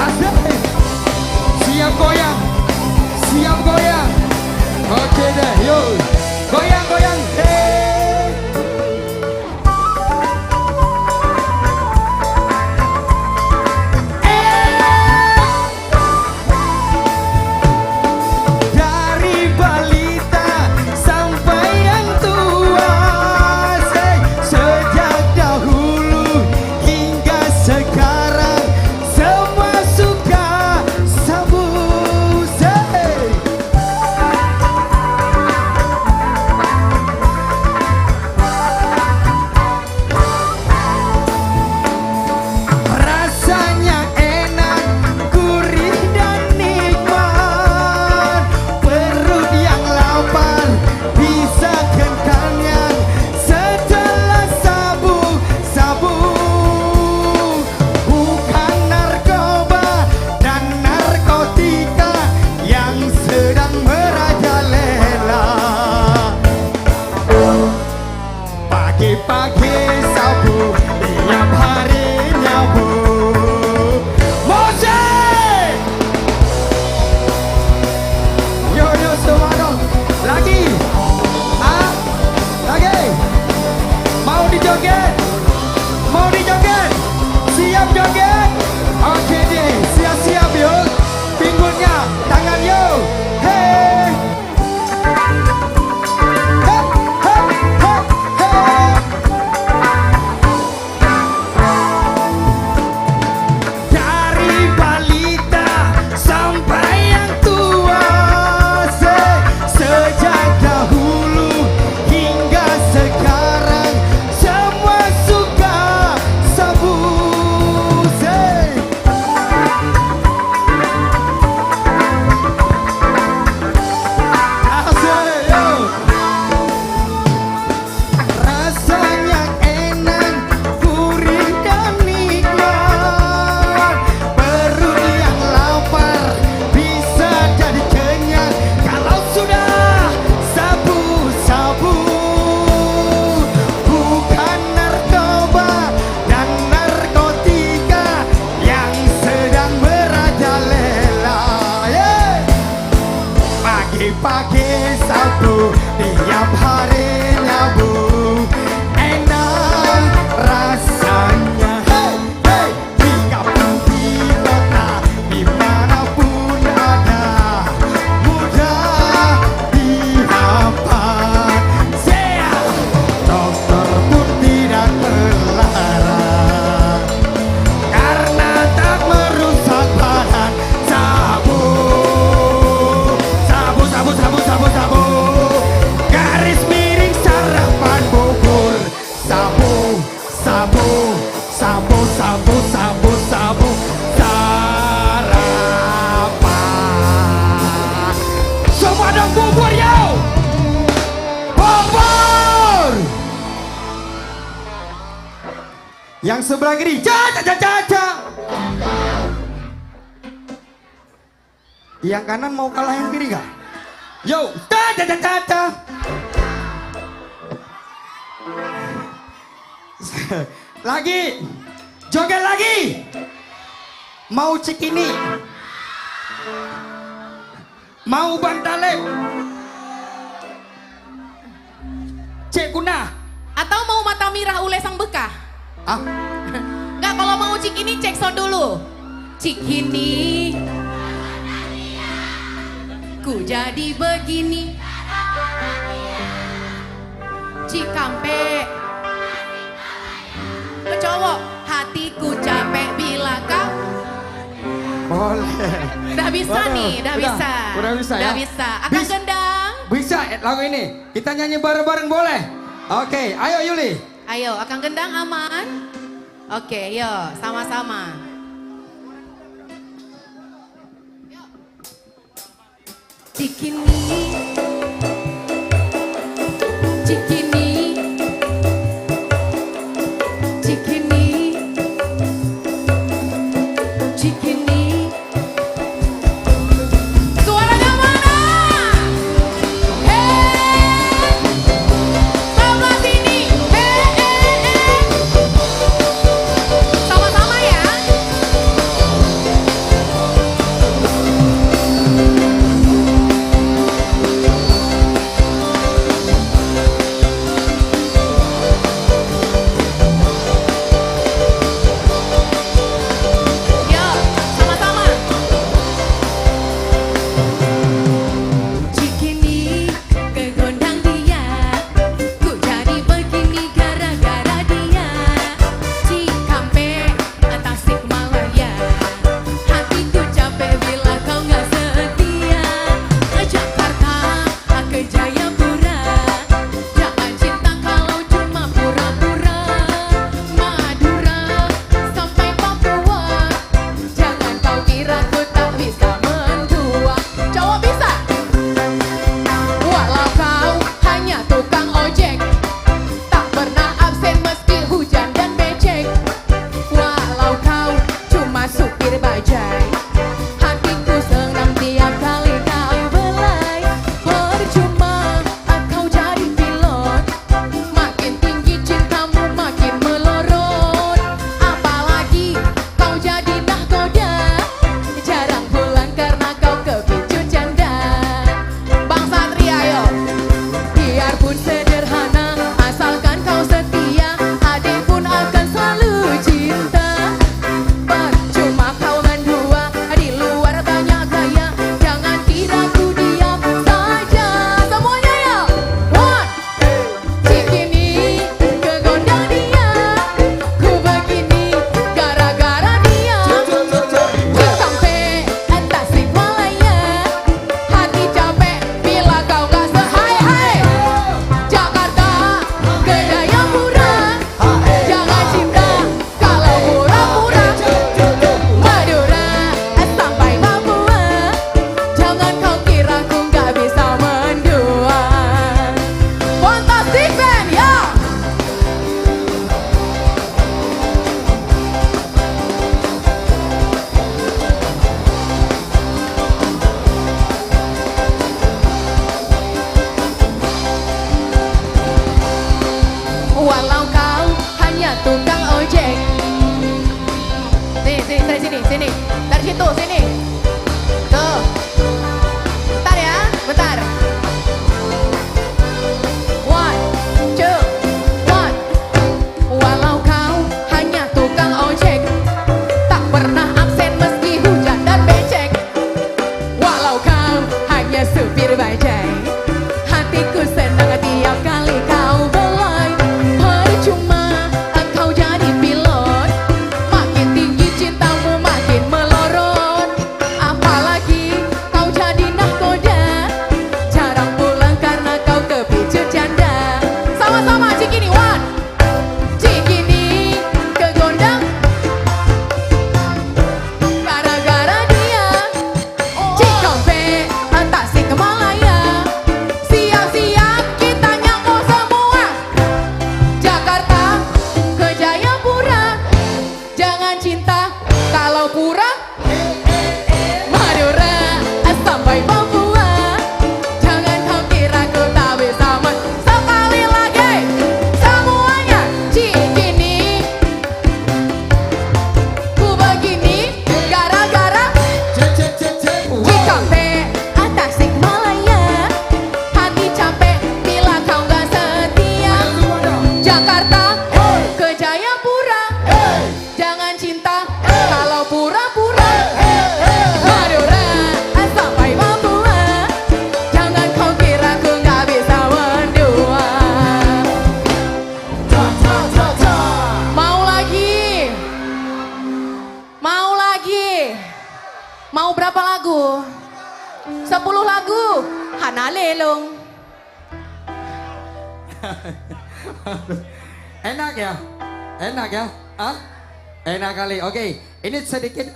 Asik. Siap goyang. Siap goyang. Oke deh, yuk. Goyang-goyang. Hey. Pagi-pagi sabu tiap hari nyabu. Musik! Yo yo semua dong. Lagi. Ah, lagi. Mau dijoget? Mau dijoget? Siap joget? Oke deh, siap-siap yuk. Pinggulnya, tangan yuk. Hey. Pagi-pagi sabu tiap hari nyabu enak rasanya. Hey, hey. Di kampung di kota dimanapun ada, mudah didapat. Dokter pun tidak melarang karena tak merusak badan. Sabu, sabu, sabu, sabu, sabu. Garis miring sarapan bubur. Sabu, sabu, sabu, sabu, sabu, sabu. Sarapan. Semua dong bubur yo. Bubur. Yang sebelah kiri, caca. Yang kanan mau kalah yang kiri nggak? Yo, caca. Lagi, joget lagi. Mau Cikini, mau Bantalem, Cek Kuna. Atau mau mata mirah ule sang bekah? Ah, Enggak, kalau mau Cikini cek sound dulu. Cikini, ku jadi begini. Cikampe, cowok, hatiku capek bila kau. boleh. Udah bisa Waduh, nih, udah bisa. Udah bisa ya. Udah bisa. Akan Bis- gendang. Bisa lagu ini. Kita nyanyi bareng-bareng boleh? Oke, ayo Yuli. Ayo, akan gendang aman? Oke, yuk sama-sama. Cikini, Cikini, Cikini, Cikini. Suaranya mana? Hei, sebelah sini. Hei. Sama-sama ya. jangan cinta kalau pura. Madura sampai Papua, jangan kau kira ku tak bisa sekali lagi semuanya. Cikini ku begini gara-gara Cikampek atas Tasikmalaya, hati capek bila kau gak setia. Jakarta ke Jayapura, jangan cinta kalau pura-pura. Madura sampai Papua, jangan kau kira ku gak bisa mendua. Mau lagi? Mau lagi? Mau berapa lagu? 10 lagu? Hana Lelong. Enak ya? Enak ya? Hah? Enak kali. Oke, ini sedikit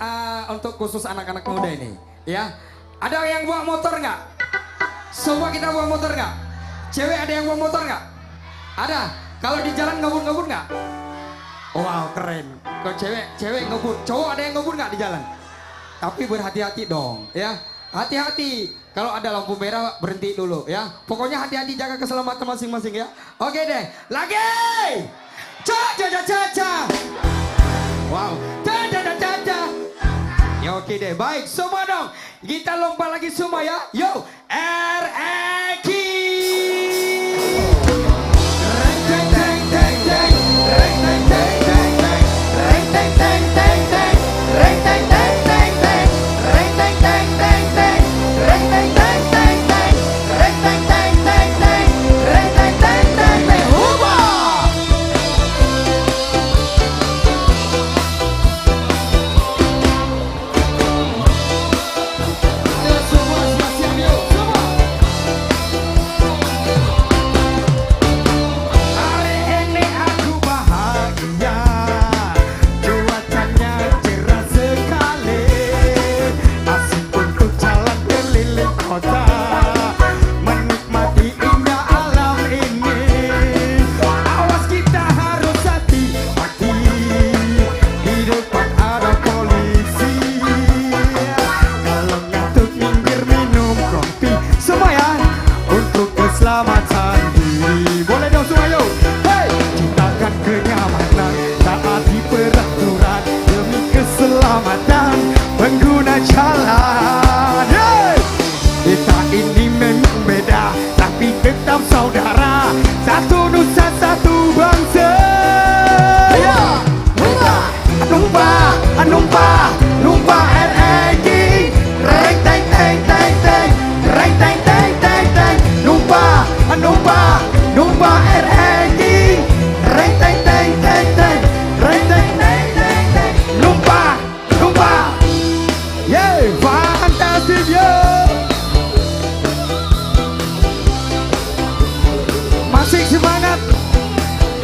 untuk khusus anak-anak muda ini. Ya, ada yang bawa motor nggak? Semua kita bawa motor nggak? Cewek ada yang bawa motor nggak? Ada. Kalau di jalan ngebut-ngebut nggak? Wow, keren. Kalau cewek ngebut, cowok ada yang ngebut nggak di jalan? Tapi berhati-hati dong, ya. Hati-hati. Kalau ada lampu merah berhenti dulu, ya. Pokoknya hati-hati, jaga keselamatan masing-masing ya. Oke deh, lagi. Ca. Wow, ca. Ya oke deh, baik semua dong. Kita lompat lagi semua ya. Yo, REK.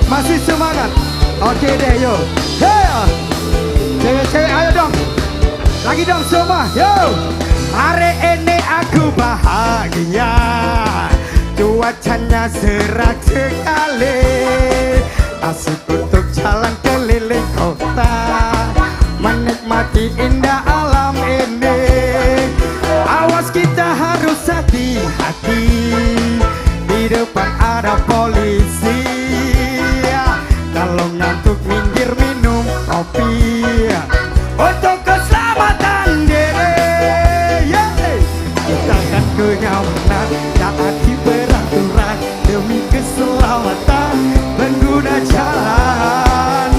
Masih semangat. Oke deh, yo. Hey, cewek-cewek ayo dong. Lagi dong semua, yo. Hari ini aku bahagia, cuacanya cerah sekali, asik untuk jalan keliling kota, menikmati indah alam ini. Awas kita harus hati-hati, di depan ada polisi. Kalau ngantuk minggir minum kopi untuk keselamatan diri. Kita akan kenyamanan, taati peraturan demi keselamatan pengguna jalan.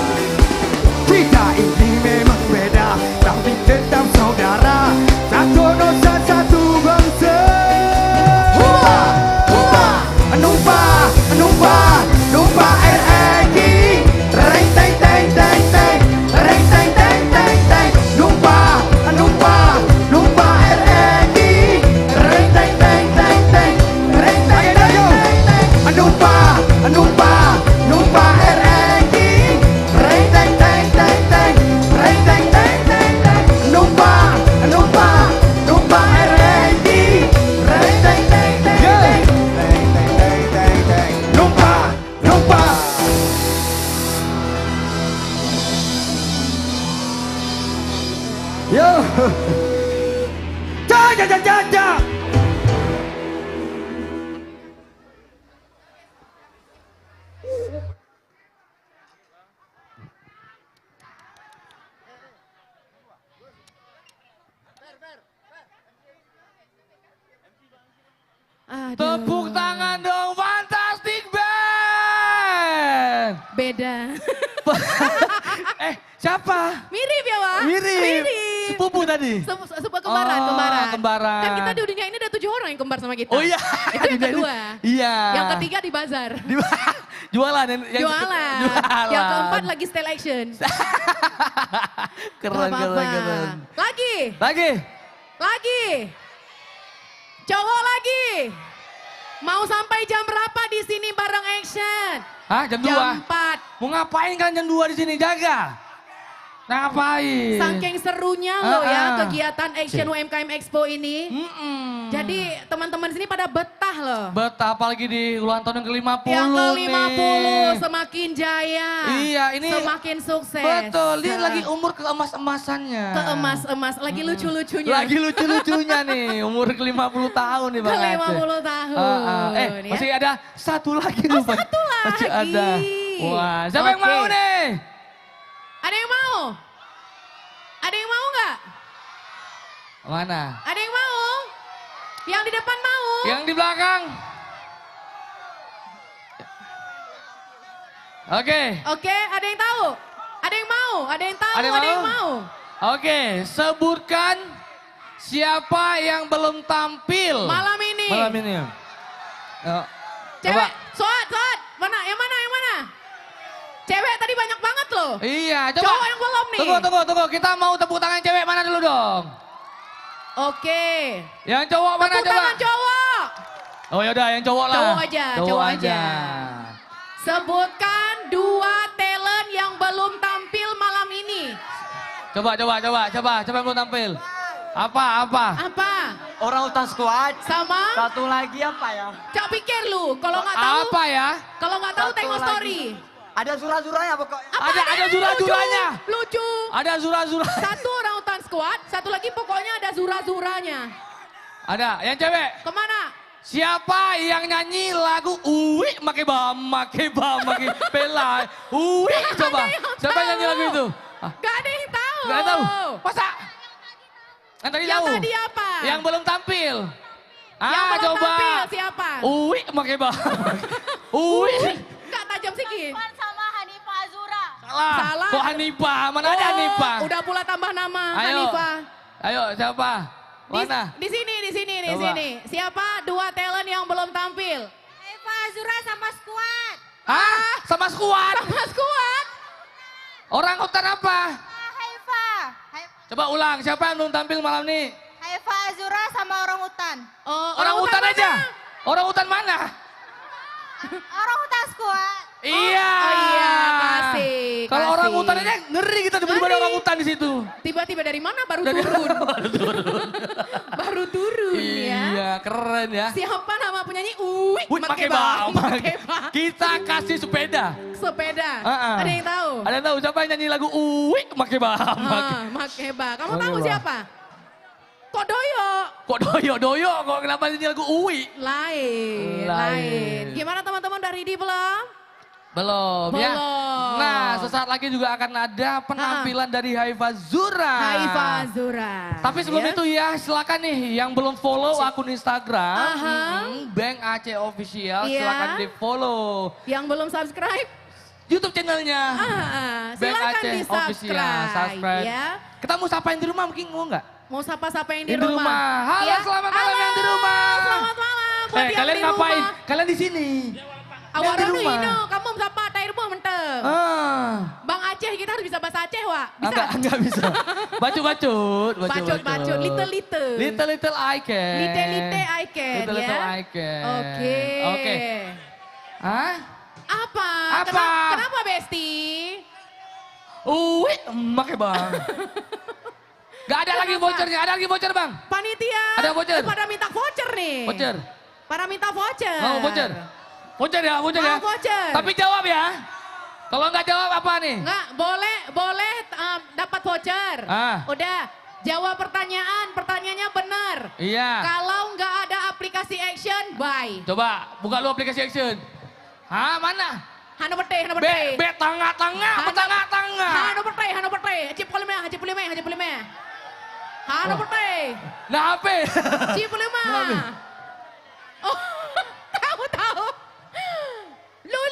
Yo. Ja. Aduh. Tepuk tangan dong, Fantastic Band. Beda. Siapa? Mirip ya, Wak? Mirip. Sepupu tadi. Sebuah kembaran, Oh, kembaran. kembaran. Kan kita di dunia ini ada 7 orang yang kembar sama kita. Oh iya. Itu yang kedua. Iya. Yang ketiga di bazar. Jualan. Jualan. Yang keempat lagi style action. Keren. Lagi. Cowok lagi. Mau sampai jam berapa di sini bareng action? Hah, jam 2? Jam 4. Mau ngapain kan jam 2 di sini? Jaga. Ngapain? Saking serunya loh ya kegiatan Action UMKM Expo ini. Jadi teman-teman sini pada betah loh. Betah apalagi di ulang tahun yang ke-50 Yang ke-50 nih. semakin jaya. Iya, ini semakin sukses. Betul, dia lagi umur keemas-emasannya. Keemas-emas, lagi lucu-lucunya. Lagi lucu-lucunya nih, umur ke-50 tahun nih Bang Aceh. Ke-50 tahun. Ya. Masih ada satu lagi loh. Satu lagi. Masih ada. Wah, siapa yang mau nih? Ada yang mau? Ada yang mau nggak? Mana? Ada yang mau? Yang di depan mau? Yang di belakang? Oke. Oke, ada yang tahu? Ada yang mau? Ada yang tahu? Ada yang mau? Oke, sebutkan siapa yang belum tampil Malam ini. Malam ini. Cewek, Soat. Mana? Yang mana? Cewek tadi banyak banget loh. Iya, coba. Cowok yang belum nih. Tunggu. Kita mau tepuk tangan cewek mana dulu dong? Oke. Yang cowok mana Tepuk coba? tangan cowok. Oh yaudah, yang cowok lah. Cowok aja. Sebutkan 2 talent yang belum tampil malam ini. Coba. Siapa yang belum tampil? Apa? Orang hutan squad. Sama? Satu lagi apa ya? Cak pikir lu, kalau nggak tahu. Apa ya? Kalau nggak tahu Satu tengok lagi. story. Ada zura-zuranya pokoknya. Ada zura-zuranya. Lucu. Ada zura-zura. Satu orang hutan squad, satu lagi pokoknya ada zura-zuranya. Ada, yang cewek. Kemana? Siapa yang nyanyi lagu Uwi make pelai. Uwi coba. Siapa yang nyanyi lagu itu? Gak ada yang tahu. Gak tahu. Masa? Yang tadi Yang tahu. tadi apa? Yang belum tampil. Yang belum coba. tampil siapa? Uwi make Uwi. Gak tajam sikit. Sama Hanifah Azura. Salah. Kok Hanifah? Mana ada Hanifah? Udah pula tambah nama Ayo. Hanifah. Ayo, siapa? Mana? Di sini. Coba. Siapa 2 talent yang belum tampil? Hanifah Azura sama Squad. Hah? Sama skuad? Sama squad. Orang hutan apa? Hanifah. Coba ulang, siapa yang belum tampil malam ini? Hanifah Azura sama orang hutan. Oh, Orang hutan mana? aja. Orang hutan mana? Orang hutan Squad. Iya. Oh iya, kasih. Kalau kasih. orang hutan aja ngeri kita tiba-tiba ada Ngeri. orang hutan di situ. Tiba-tiba dari mana baru turun. Baru turun ya. Iya, keren ya. Siapa nama penyanyi? Uwi. Wih, pakai bang. Make bang. Kita kasih sepeda. Sepeda. Ah. Ada yang tahu? Ada yang tahu siapa yang nyanyi lagu Uwi make bang. Make bang. Kamu Make tahu bang. siapa? Kok Doyo? Kok doyo kok kenapa nyanyi lagu Uwi? Lain. Gimana teman-teman dari ready belum? Belum ya. Belum. Nah, sesaat lagi juga akan ada penampilan dari Haifa Zura. Haifa Zura. Tapi sebelum itu ya, silakan nih yang belum follow akun Instagram Bank Aceh Official, Iya. silakan di follow. Yang belum subscribe? YouTube channelnya Bank Silakan Aceh di Official, subscribe. ya. Kita mau sapain di rumah mungkin mau nggak? Mau sapa-sapa yang di Yang di rumah. Halo, Ya. selamat malam yang di rumah. Selamat malam buat yang Kalian di ngapain? rumah. Kalian di sini. Yang di Awarono rumah. ino, kamu sapa tai rumah menteng. Bang Aceh kita harus bisa bahasa Aceh, Wak. Bisa? Enggak bisa. Bacot. Bacot, little. Little I can. Lite I can Little ya. I can. Oke. Hah? Apa? Apa? Kenapa Besti? Make bang. Gak ada lagi vouchernya, ada lagi voucher bang. Panitia. Ada voucher. Pada minta voucher nih. Voucher. Pada minta voucher. Mau voucher? Voucher ya. Mau voucher. Tapi jawab ya. Kalau nggak jawab apa nih? Enggak, boleh dapat voucher. Ah. Udah, Jawab pertanyaannya benar. Iya. Kalau nggak ada aplikasi action, bye. Coba buka lu aplikasi action. Hah, mana? Hano pete. Tengah-tengah, tengah-tengah. Hano pete. Haji Pulima. Hano pete. Nah, apa? Haji Pulima. Oh, tahu.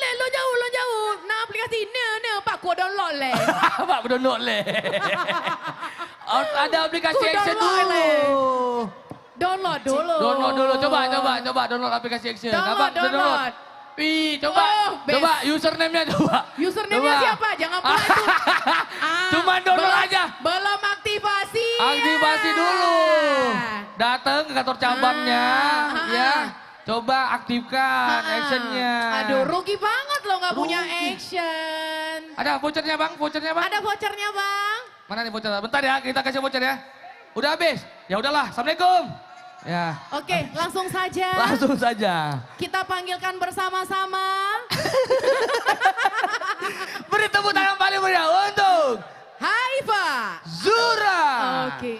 Lo jauh. Nah, aplikasi ni Pak ku download le. Pak ku download le. Ada aplikasi Ku action download le. dulu. Download dulu. Coba download aplikasi action. Download. Wih, coba username-nya coba. Username-nya siapa? Jangan pula itu. Cuma download aja. Belum aktivasi. Aktivasi dulu. Datang ke kantor cabangnya, ya. Coba aktifkan actionnya. Aduh, rugi banget lo nggak punya action. Ada vouchernya bang? Ada vouchernya bang. Mana nih vouchernya? Bentar ya, kita kasih voucher ya. Udah habis? Ya udahlah, assalamualaikum. Ya. Oke, langsung saja. Langsung saja. Kita panggilkan bersama-sama. Beri tepuk tangan paling meriah untuk Haifa. Zura. Oke.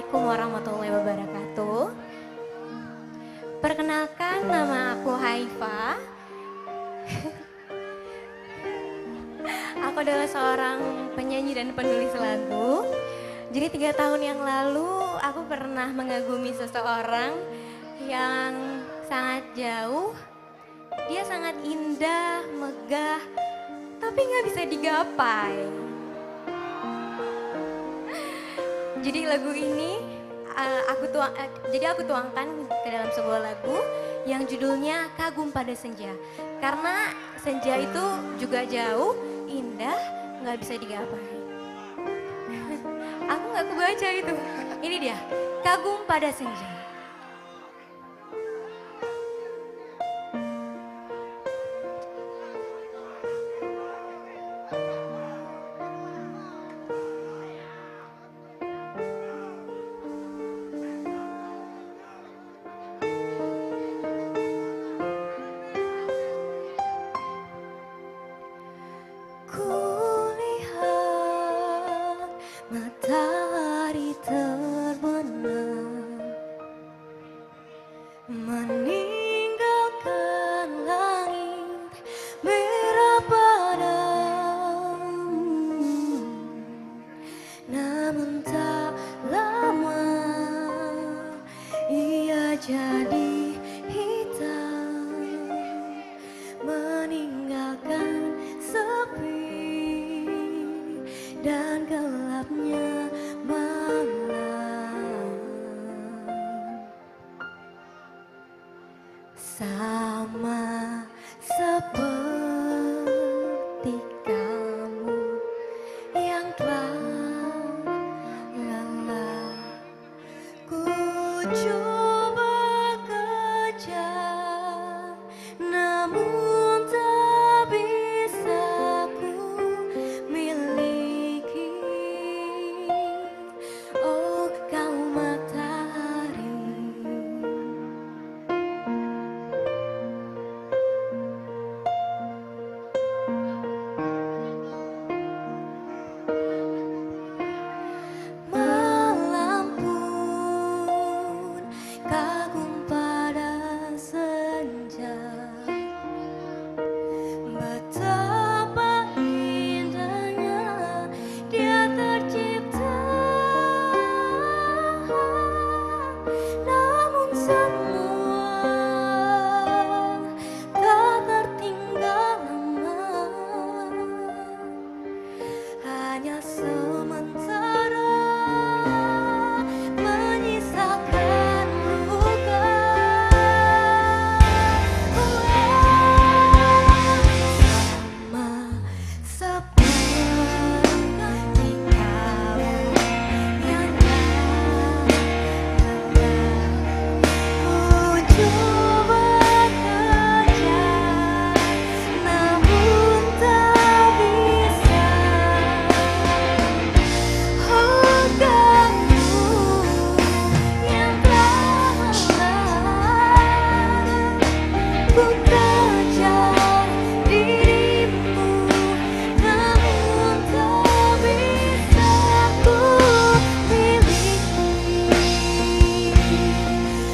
Assalamualaikum warahmatullahi wabarakatuh. Perkenalkan, nama aku Haifa. Aku adalah seorang penyanyi dan penulis lagu. Jadi 3 tahun yang lalu aku pernah mengagumi seseorang yang sangat jauh. Dia sangat indah, megah, tapi nggak bisa digapai. Jadi lagu ini aku tuangkan ke dalam sebuah lagu yang judulnya Kagum Pada Senja. Karena senja itu juga jauh, indah, nggak bisa digapai. Aku nggak kebaca itu. Ini dia, Kagum Pada Senja. Kulihat matahari terbenam meninggalkan langit merah padam. Namun tak lama ia jadi hitam, meninggalkan sepi dan gelapnya malam. Sama seperti kamu yang telah lelah, ku coba kejar, namun tak bisa ku miliki. Oh, kau matahari, malam pun kagum pada senja. Betapa indahnya dia tercipta, namun semua tak tertinggal lama, hanya sementara menyisakan luka. Sama seperti kau yang ku coba kejar, namun tak bisa. Oh, kamu yang telah lelah, ku kejar dirimu, namun tak bisa ku miliki.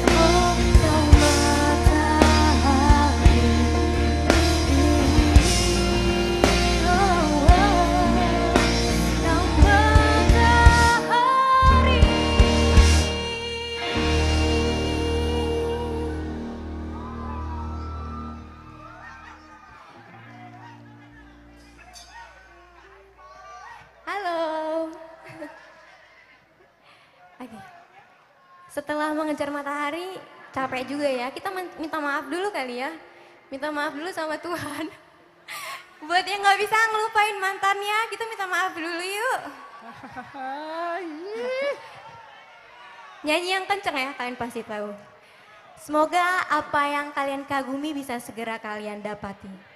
Oh, kau matahari, oh, kau matahari. Halo. Oke. Setelah mengejar matahari, capek juga ya. Kita minta maaf dulu kali ya. Minta maaf dulu sama Tuhan. Buat yang nggak bisa ngelupain mantannya, kita minta maaf dulu yuk. Nyanyi yang kenceng ya, kalian pasti tahu. Semoga apa yang kalian kagumi bisa segera kalian dapati.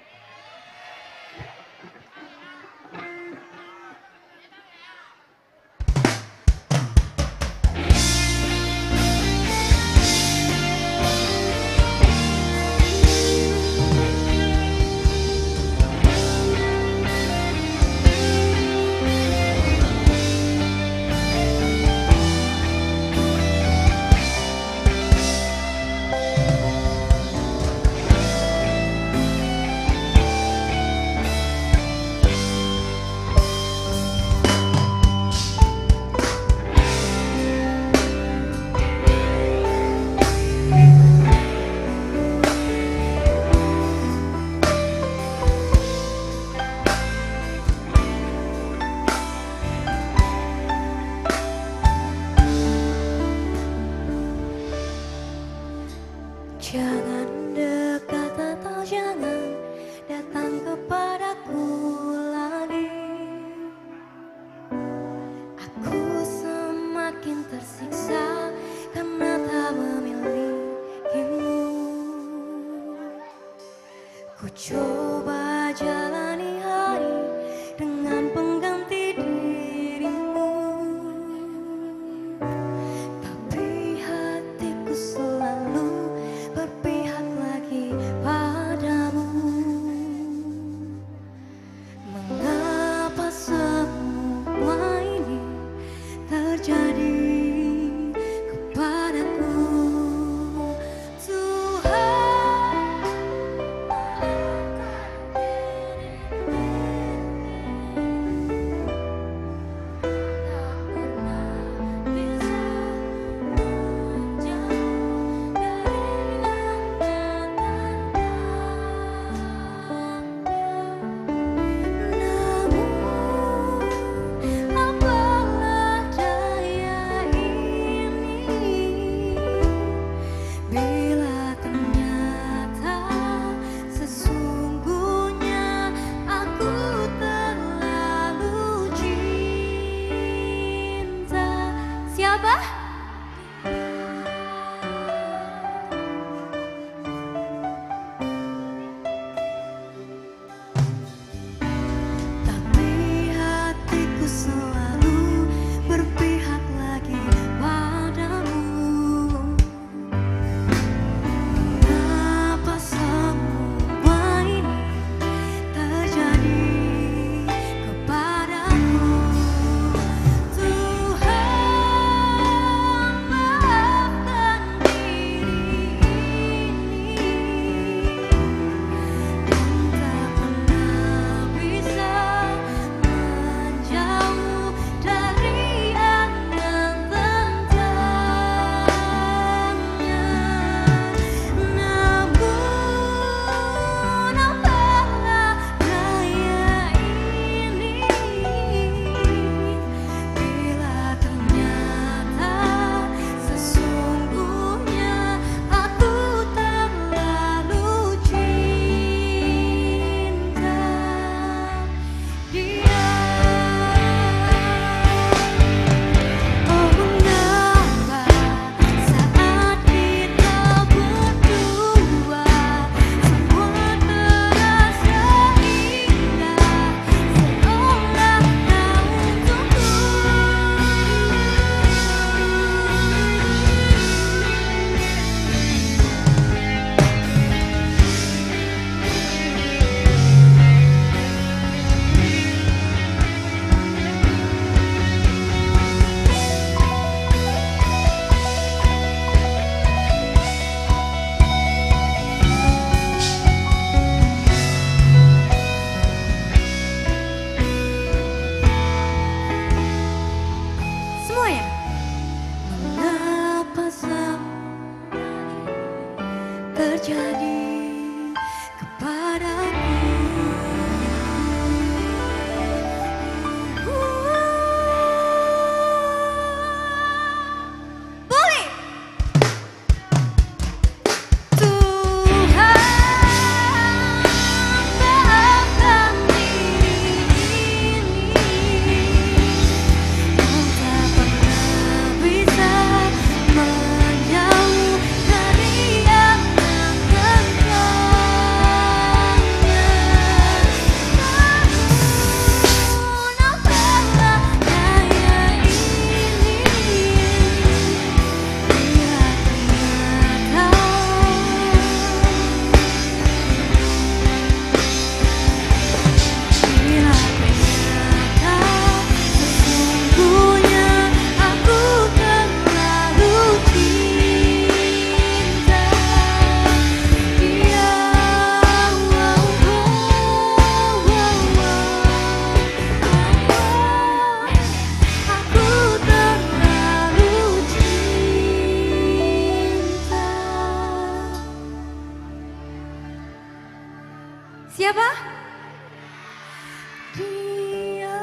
dia.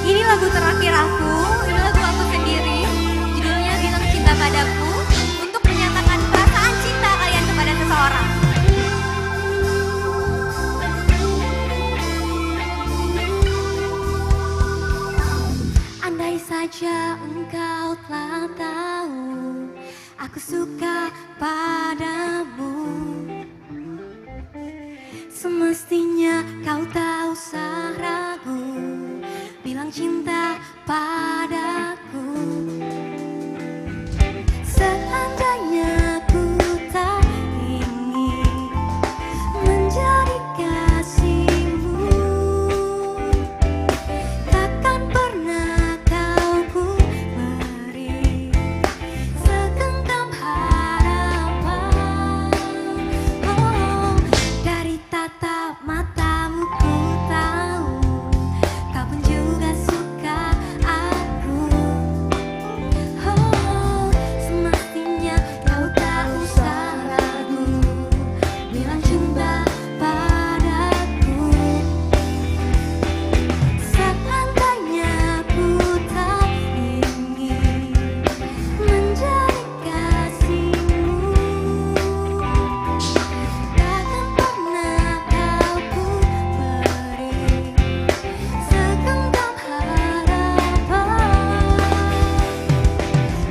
Ini lagu terakhir aku, ini lagu aku sendiri. Judulnya Bilang Cinta Padaku, untuk menyatakan perasaan cinta kalian kepada seseorang. Andai saja engkau telah tahu, aku suka padamu. Semestinya kau tak usah ragu, bilang cinta padaku. Seandainya ku tak ingin menjadi kasihmu, takkan pernah kau ku beri segenggam harapan. Oh, dari tatap matamu ku tahu kau pun juga suka aku. Oh, semestinya kau tak usah ragu, bilang cinta padaku. Seandainya ku tak ingin menjadi kasihmu, takkan pernah kau ku beri segenggam harapan.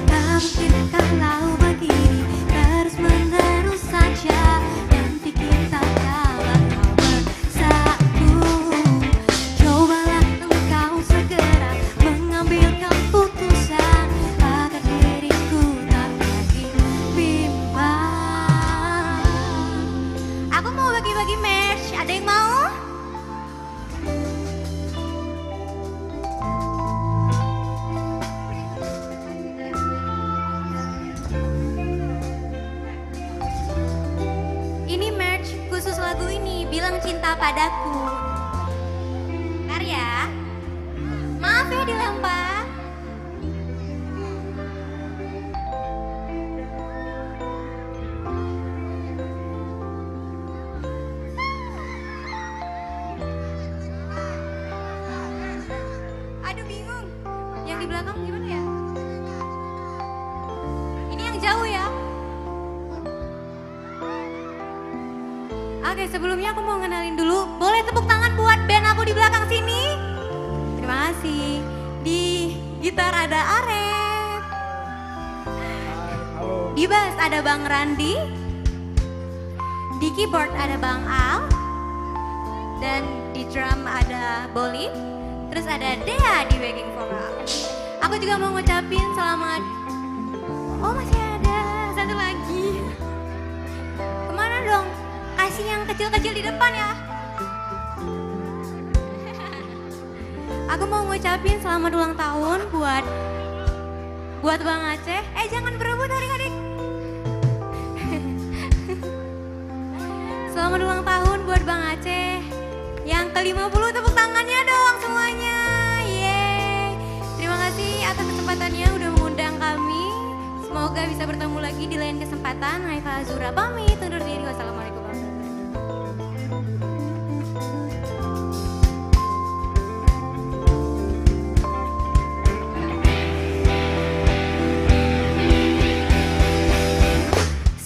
Tak mungkin kalau begini terus menerus saja, nanti kita kalah kau bersatu. Cobalah engkau segera mengambil keputusan agar diriku tak lagi bimbang. Aku mau bagi-bagi merch, ada yang mau? Ini merch khusus lagu ini, Bilang Cinta Padaku. Bentar ya. Maaf ya dilempar. Aduh bingung. Yang di belakang gimana ya? Ini yang jauh ya. Oke, sebelumnya aku mau ngenalin dulu. Boleh tepuk tangan buat band aku di belakang sini? Terima kasih. Di gitar ada Arep. Di bass ada Bang Randi. Di keyboard ada Bang Al. Dan di drum ada Bolin. Terus ada Dea di backing vokal. Aku juga mau ngucapin selamat. Oh, masih ada satu lagi. Kemana dong? Kasih yang kecil-kecil di depan ya. Aku mau ngucapin selamat ulang tahun buat Bang Aceh. Jangan berebut adik-adik. Selamat ulang tahun buat Bang Aceh yang ke-50, tepuk tangannya dong semuanya. Yeay. Terima kasih atas kesempatannya udah mengundang kami. Semoga bisa bertemu lagi di lain kesempatan. Haifa Azura pamit undur diri. Wassalamualaikum.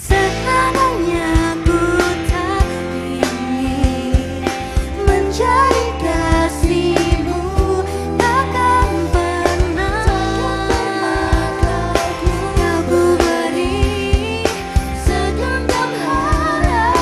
Seandainya ku tak ingin menjadi kasihmu, takkan pernah kau ku beri segenggam harapan.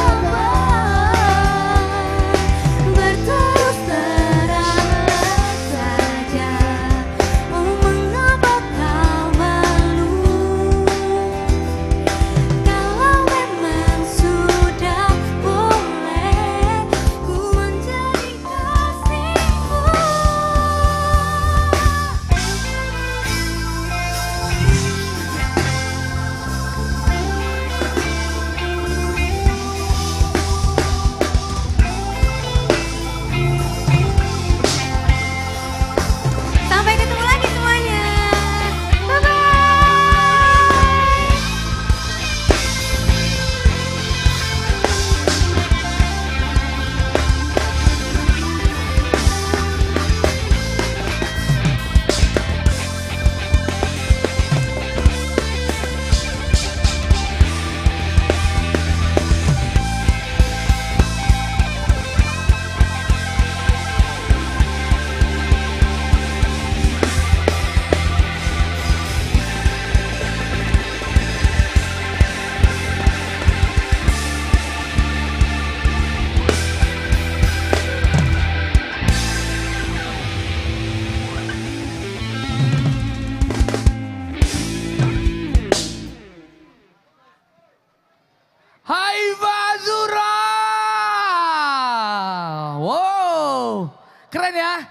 Keren ya?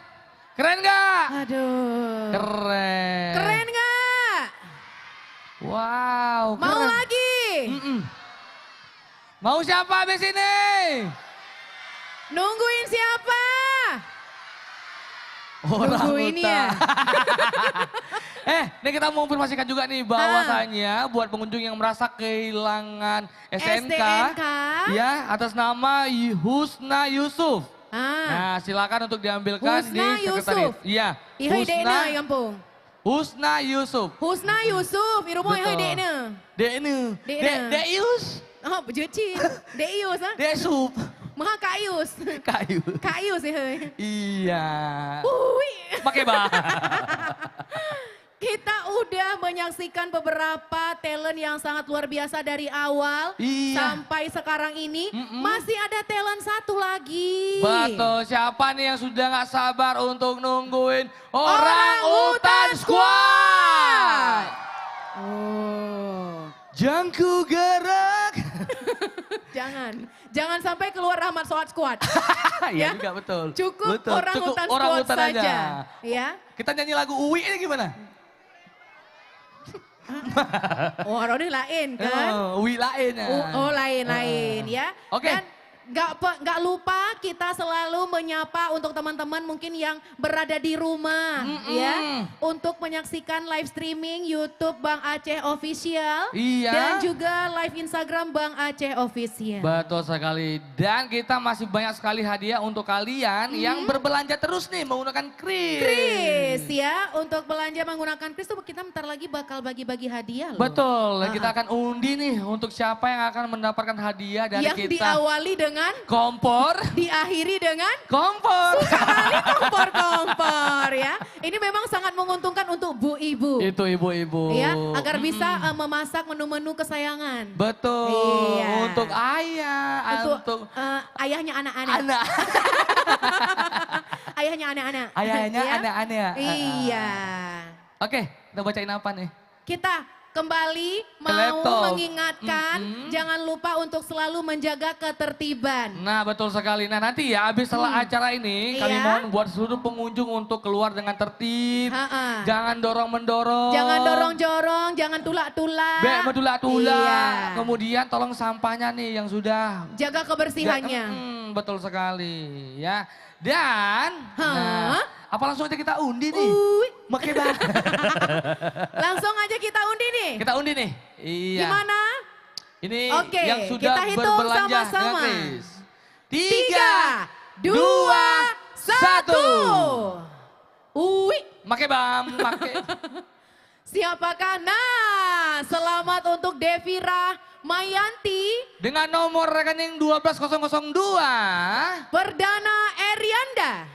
Keren nggak? Aduh. Keren. Keren nggak? Wow. Mau keren. lagi? Mau siapa habis ini? Nungguin siapa? Orang Nunggu ini ya. Ini kita mau informasikan juga nih bahwasannya buat pengunjung yang merasa kehilangan STNK. Ya, atas nama Husna Yusuf. Nah, silakan untuk diambilkan Husna di sekretariat. Yusuf. Iya. Ihai dekna kampung. Husna Yusuf. Husna Yusuf, irumo ihai dekna. Dekna. Dekna. Dek Yus. Oh, jeci. Dek Yus ha? Dek Sup. Maha Kak Yus. Kayu. Kak Yus ihai. Iya. Ui. Pakai bah. Kita udah menyaksikan beberapa talent yang sangat luar biasa dari awal sampai sekarang ini. Masih ada talent satu lagi. Betul, siapa nih yang sudah gak sabar untuk nungguin Orang Utan Squad? Oh. Jangku gerak. Jangan sampai keluar Rahmat Soat Squad. Ya juga betul. Cukup betul. Orang Cukup Utan Orang Squad Utan saja. aja. Ya. Kita nyanyi lagu Uwi ini gimana? Oh, ini lain kan? Uwi lain ya. Oh, lain-lain ya. Oke. Dan nggak lupa kita selalu menyapa untuk teman-teman mungkin yang berada di rumah ya. Untuk menyaksikan live streaming YouTube Bang Aceh Official. Iya. Dan juga live Instagram Bang Aceh Official. Betul sekali. Dan kita masih banyak sekali hadiah untuk kalian yang berbelanja terus nih menggunakan Kris. Kris ya. Untuk belanja menggunakan Kris tuh kita bentar lagi bakal bagi-bagi hadiah loh. Betul. Kita akan undi nih untuk siapa yang akan mendapatkan hadiah dari yang kita. Yang diawali dengan kompor. Diakhiri dengan kompor. Sekali kompor-kompor ya. Ini memang sangat menguntungkan untuk bu ibu. Itu ibu-ibu. Ya, agar bisa memasak menu-menu kesayangan. Betul. Iya. Untuk ayah. Untuk ayahnya anak-anak. Anak. Ayahnya anak-anak. Ayahnya Ya? anak-anak. Iya. Oke, kita bacain apa nih? Kita kembali mau laptop. mengingatkan jangan lupa untuk selalu menjaga ketertiban. Nah betul sekali. Nah nanti ya habis setelah acara ini kami mohon buat seluruh pengunjung untuk keluar dengan tertib. Jangan dorong-mendorong. Jangan dorong-jorong, jangan tulak-tulak. Mentulak-tulak. Iya. Kemudian tolong sampahnya nih yang sudah. Jaga kebersihannya. Betul sekali ya. Dan apa langsung aja kita undi nih? Makai banget. Langsung aja kita undi nih. Kita undi nih. Iya. Gimana? Ini Oke, yang sudah kita hitung berbelanja sama-sama. 3, 2, 1. Makai bam, makai. Siapakah? Nah, selamat untuk Devira Mayanti. Dengan nomor rekening 12002. Perdana Erianda.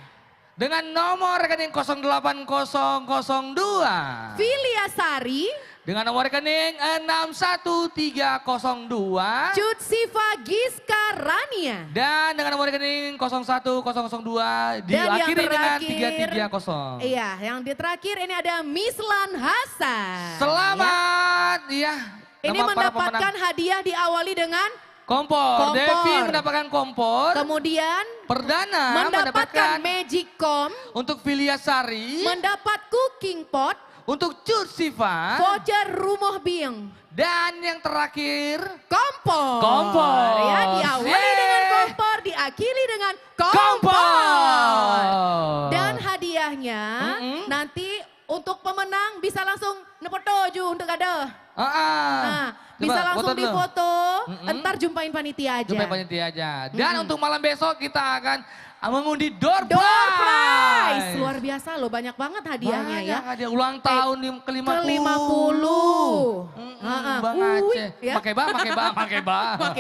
Dengan nomor rekening 08002. Filia Sari. Dengan nomor rekening 61302. Cut Siva Giska Rania. Dan dengan nomor rekening 01002 diakhiri dengan 330. Iya, yang terakhir ini ada Mislan Hasan. Selamat ya. Ini mendapatkan hadiah diawali dengan kompor. Devi mendapatkan kompor. Kemudian Perdana mendapatkan Magic Com. Untuk Filia Sari. Mendapat cooking pot. Untuk Cut Siva. Voucher Rumah Biang. Dan yang terakhir. Kompor. Kompor. Ya, diawali dengan kompor, diakhiri dengan kompor. Dan hadiahnya nanti untuk pemenang bisa langsung nepotoju untuk ada. Bisa langsung difoto, entar jumpain panitia aja. Jumpain panitia aja. Dan untuk malam besok kita akan mengundi door prize. Luar biasa loh, banyak banget hadiahnya ya. Banyak hadiah ulang tahun ke-50. Ke-50. Bang Aceh. Pakai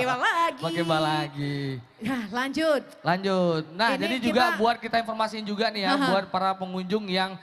bang lagi. Nah lanjut. Nah ini jadi juga buat kita informasiin juga nih ya. Buat para pengunjung yang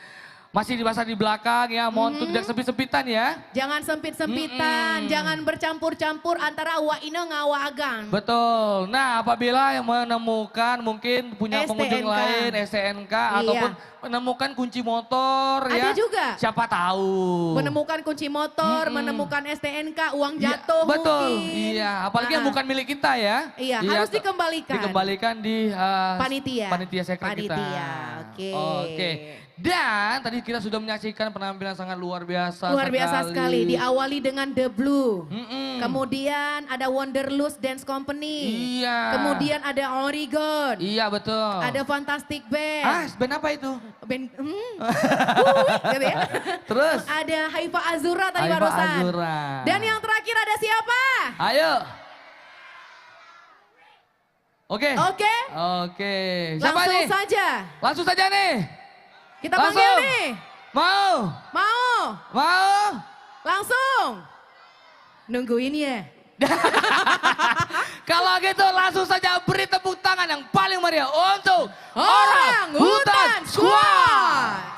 masih dipasang di belakang ya, mohon untuk tidak sempit-sempitan ya. Jangan sempit-sempitan, jangan bercampur-campur antara wa ino ngawagan. Betul. Nah, apabila yang menemukan mungkin punya pengunjung STNK. lain, STNK ataupun menemukan kunci motor Ada ya. juga. Siapa tahu. Menemukan kunci motor, menemukan STNK, uang Iya, jatuh betul. mungkin. Iya, apalagi yang bukan milik kita ya. Iya, harus dikembalikan. Dikembalikan di Panitia sekret kita. Panitia, oke. Oke. Dan tadi kita sudah menyaksikan penampilan sangat luar biasa Luar biasa sekali. Diawali dengan The Blue. Kemudian ada Wonderlust Dance Company. Iya. Kemudian ada Oregon. Iya betul. Ada Fantastic Band. Band apa itu? Band, gitu ya. Terus? Ada Haifa Azura tadi Haifa barusan. Azura. Dan yang terakhir ada siapa? Ayo. Oke. Oke. Oke. Siapa Langsung nih? saja. Langsung saja nih. Kita Langsung. panggil nih. Mau? Mau? Mau? Langsung. Nungguin ya. Kalau gitu langsung saja beri tepuk tangan yang paling meriah untuk Orang Hutan Squad.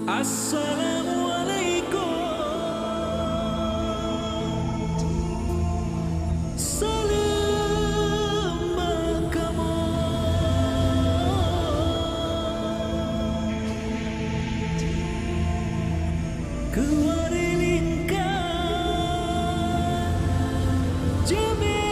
Assalamualaikum. Salam kamu. Kewarilingkan jame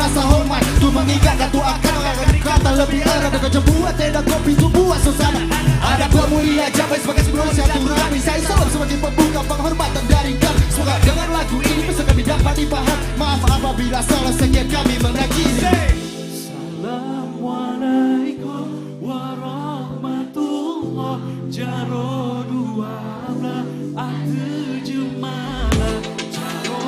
rasa hormat untuk mengingatkan tu akan mengangkat kata lebih erat dengan jembuat tenda kopi tu buat suasana. Ada pemulia jabat sebagai sebuah silaturahmi. Saya salam sebagai pembuka penghormatan dari kami. Semoga dengan lagu ini bisa kami dapat dipaham. Maaf apabila salah setiap kami menagih. Assalamualaikum warahmatullah jaro duala atu jumala jaro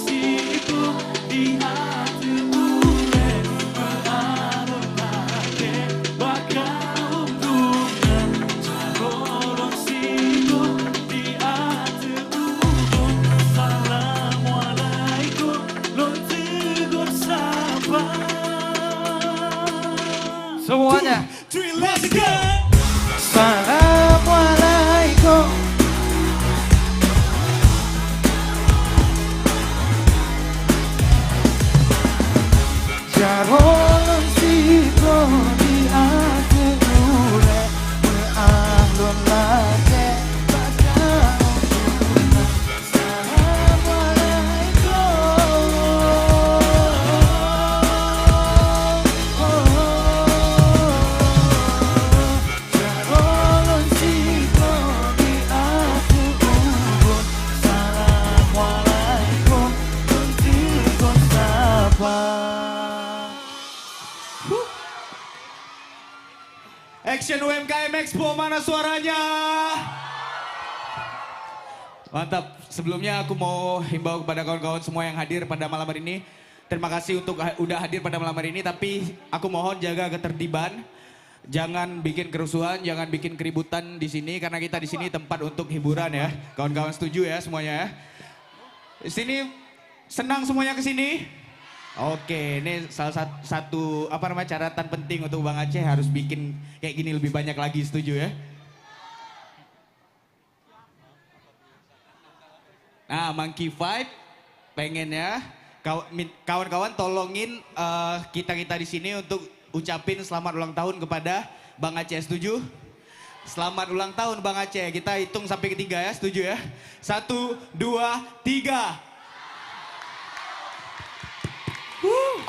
siku di hati ure berarut pake bakal untuknya jaro siku di hati ure. Assalamualaikum lo tegur sapa Semuanya. Let's go. Assalamualaikum. Jarolon siko di ate ure meahlon lage bakal. Action UMKM Expo, mana suaranya? Mantap, sebelumnya aku mau himbau kepada kawan-kawan semua yang hadir pada malam hari ini. Terima kasih untuk udah hadir pada malam hari ini, tapi aku mohon jaga ketertiban. Jangan bikin kerusuhan, jangan bikin keributan di sini, karena kita di sini tempat untuk hiburan ya. Kawan-kawan setuju ya semuanya ya? Di sini senang semuanya ke sini? Oke, ini salah satu catatan penting untuk Bang Aceh harus bikin kayak gini lebih banyak lagi, setuju ya? Nah, Monkey Vibe pengen ya kawan-kawan tolongin kita di sini untuk ucapin selamat ulang tahun kepada Bang Aceh, setuju? Selamat ulang tahun Bang Aceh. Kita hitung sampai ketiga ya, setuju ya? 1, 2, 3.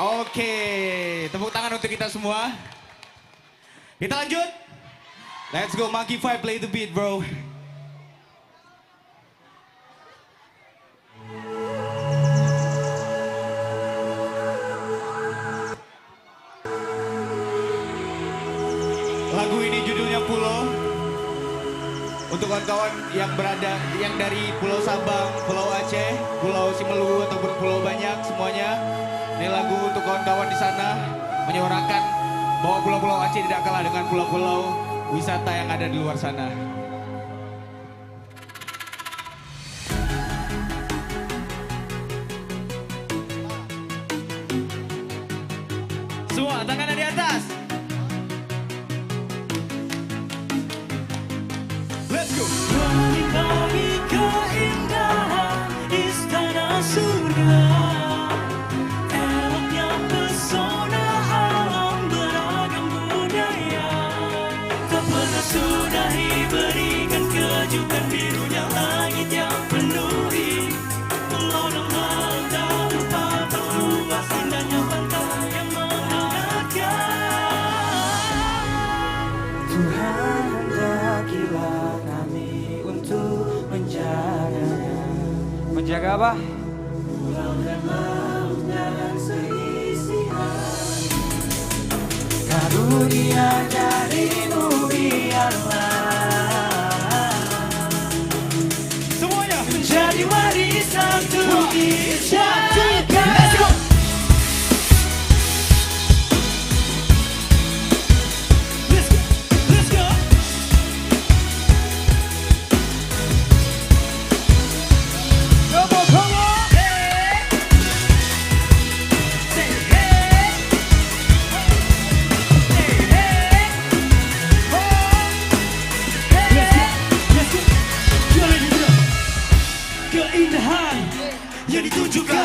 Oke, tepuk tangan untuk kita semua. Kita lanjut. Let's go Monkey Vibe, play the beat bro. Lagu ini judulnya Pulau. Untuk kawan-kawan yang dari Pulau Sabang, Pulau Aceh, Pulau Simelu ataupun Pulau Banyak semuanya. Ini lagu untuk kawan-kawan di sana menyuarakan bahwa Pulau-Pulau Aceh tidak kalah dengan pulau-pulau wisata yang ada di luar sana. Semua tangannya di atas. Let's go. Bagi keindahan istana surga. Sudahi berikan kejutan birunya langit yang penuhi pulau dan lautan lupa luas indahnya pantai yang menghangatkan. Tuhan hendakilah kami untuk menjaganya. Menjaga apa? Pulau dan laut dan seisian karunia darimu biarlah semuanya menjadi warisan untuk dijaga. Let's go. Let's go. Come on, come on. Keindahan yang ditunjukkan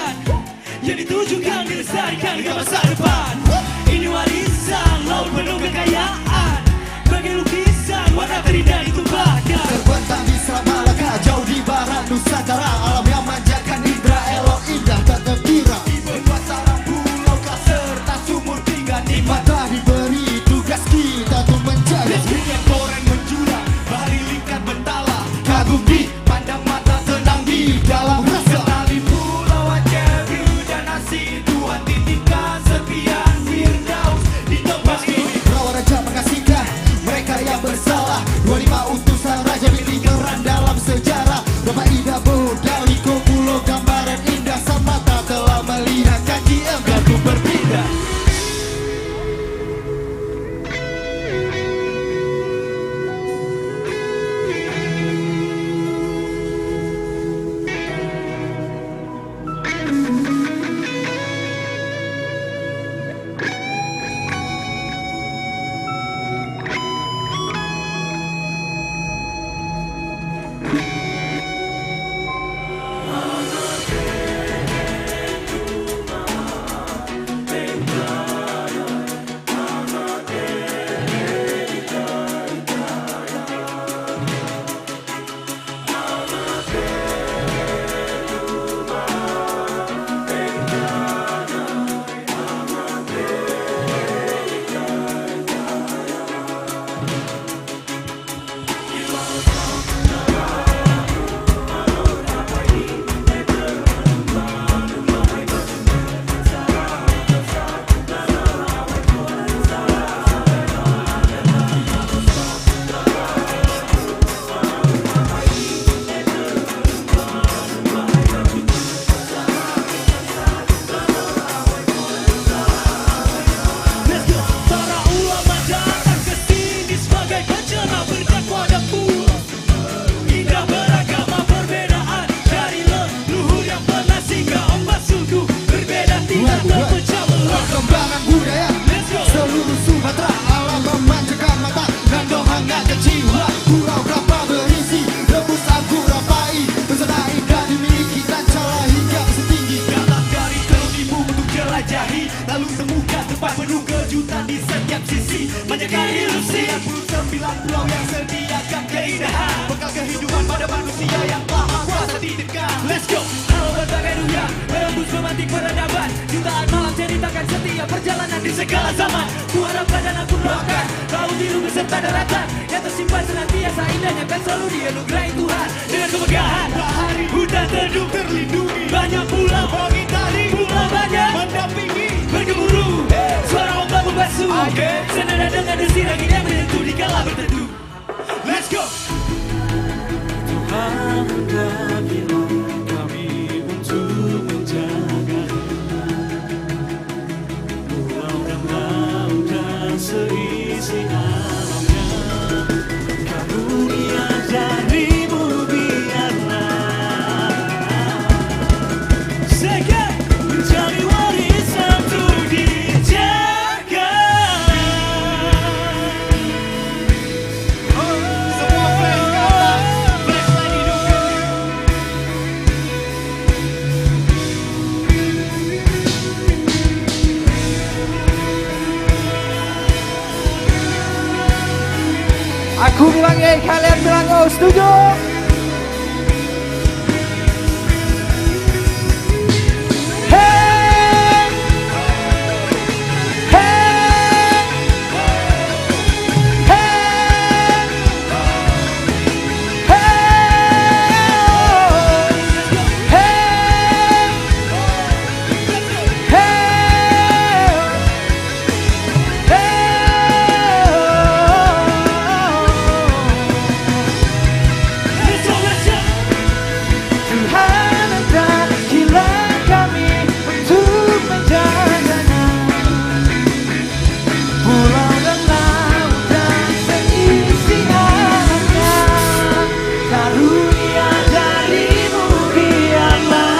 bukan tempat penuh kejutan di setiap sisi. Menjaga ilusi 99 pulau yang sediakan keindahan, bekal kehidupan pada manusia yang maha kuasa titipkan. Let's go! Halo berbagai dunia, menembus romantik peradaban. Jutaan malam ceritakan setiap perjalanan di segala zaman. Ku harapkan dan aku doakan laut biru beserta daratan yang tersimpan senantiasa indahnya kan selalu dianugerahi Tuhan dengan kemegahan. Bahari, hutan teduh terlindungi, banyak pulau mengitari, pulau banyak mendampingi, bergemuruh suara ombak membasuh. Senada dengan desir angin yang menyentuh di kala berteduh. Let's go! Tuhan berilah kami untuk menjaga pulau dan laut dan seisi alamnya. Karunia darimu biarlah segera menjadi warisan untuk dijaga. Semua flash ke atas, flashlight hidupkan. Aku bilang ya, kalian bilang oh setuju. Hey, hey, Tuhan dan gila kami untuk menjaganya, pulau dan laut dan seisi alamnya. Karunia darimu biarlah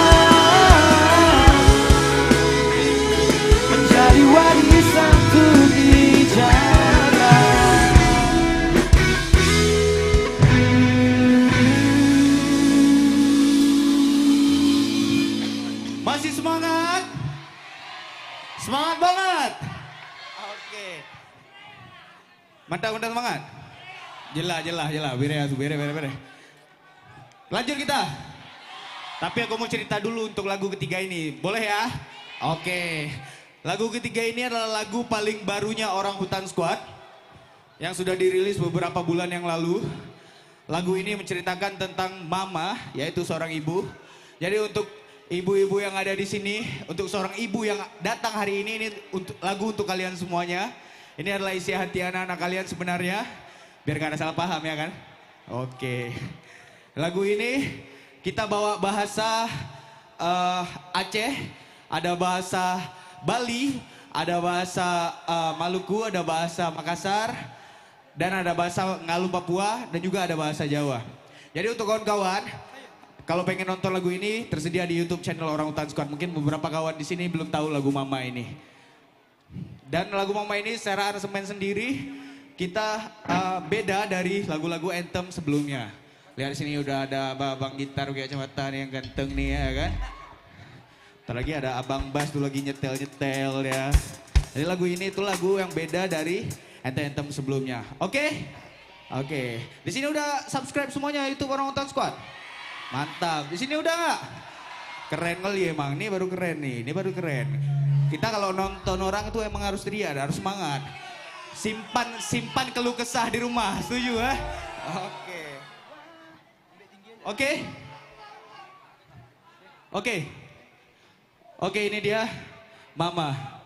menjadi warisan untuk dijaga. Masih semangat? Semangat banget. Oke. Mantap semangat. Jelas. Bere. Lanjut kita. Tapi aku mau cerita dulu untuk lagu ketiga ini. Boleh ya? Oke. Lagu ketiga ini adalah lagu paling barunya Orang Hutan Squad yang sudah dirilis beberapa bulan yang lalu. Lagu ini menceritakan tentang mama, yaitu seorang ibu. Jadi untuk ibu-ibu yang ada di sini, untuk seorang ibu yang datang hari ini untuk lagu untuk kalian semuanya. Ini adalah isi hati anak-anak kalian sebenarnya, biar gak ada salah paham ya kan? Oke. Lagu ini kita bawa bahasa Aceh, ada bahasa Bali, ada bahasa Maluku, ada bahasa Makassar, dan ada bahasa Ngalu Papua, dan juga ada bahasa Jawa. Jadi untuk kawan-kawan, kalau pengen nonton lagu ini tersedia di YouTube channel Orang Hutan Squad. Mungkin beberapa kawan di sini belum tahu lagu Mama ini. Dan lagu Mama ini secara aransemen sendiri kita beda dari lagu-lagu anthem sebelumnya. Lihat di sini udah ada abang gitar kayak kacamata yang ganteng nih ya kan. Ntar lagi ada abang bass tuh lagi nyetel ya. Jadi lagu ini tuh lagu yang beda dari anthem sebelumnya. Oke? Di sini udah subscribe semuanya YouTube Orang Hutan Squad? Mantap. Di sini udah nggak? Keren kali emang. Ini baru keren nih. Ini baru keren. Kita kalau nonton orang itu emang harus ria, harus semangat. Simpan keluh kesah di rumah. Setuju ya? Oke, ini dia Mama.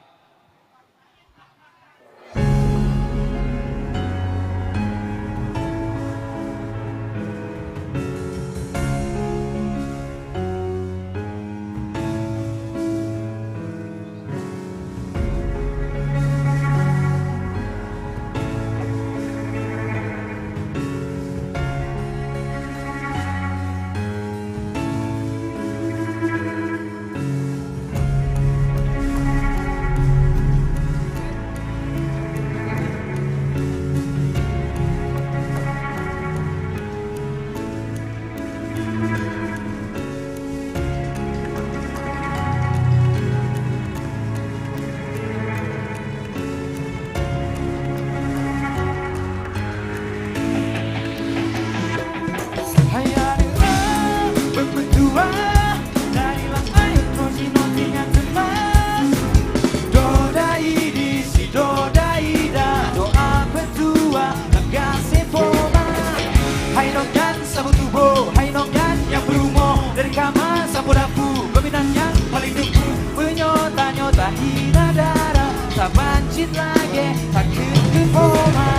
bullshit lagi Takut forma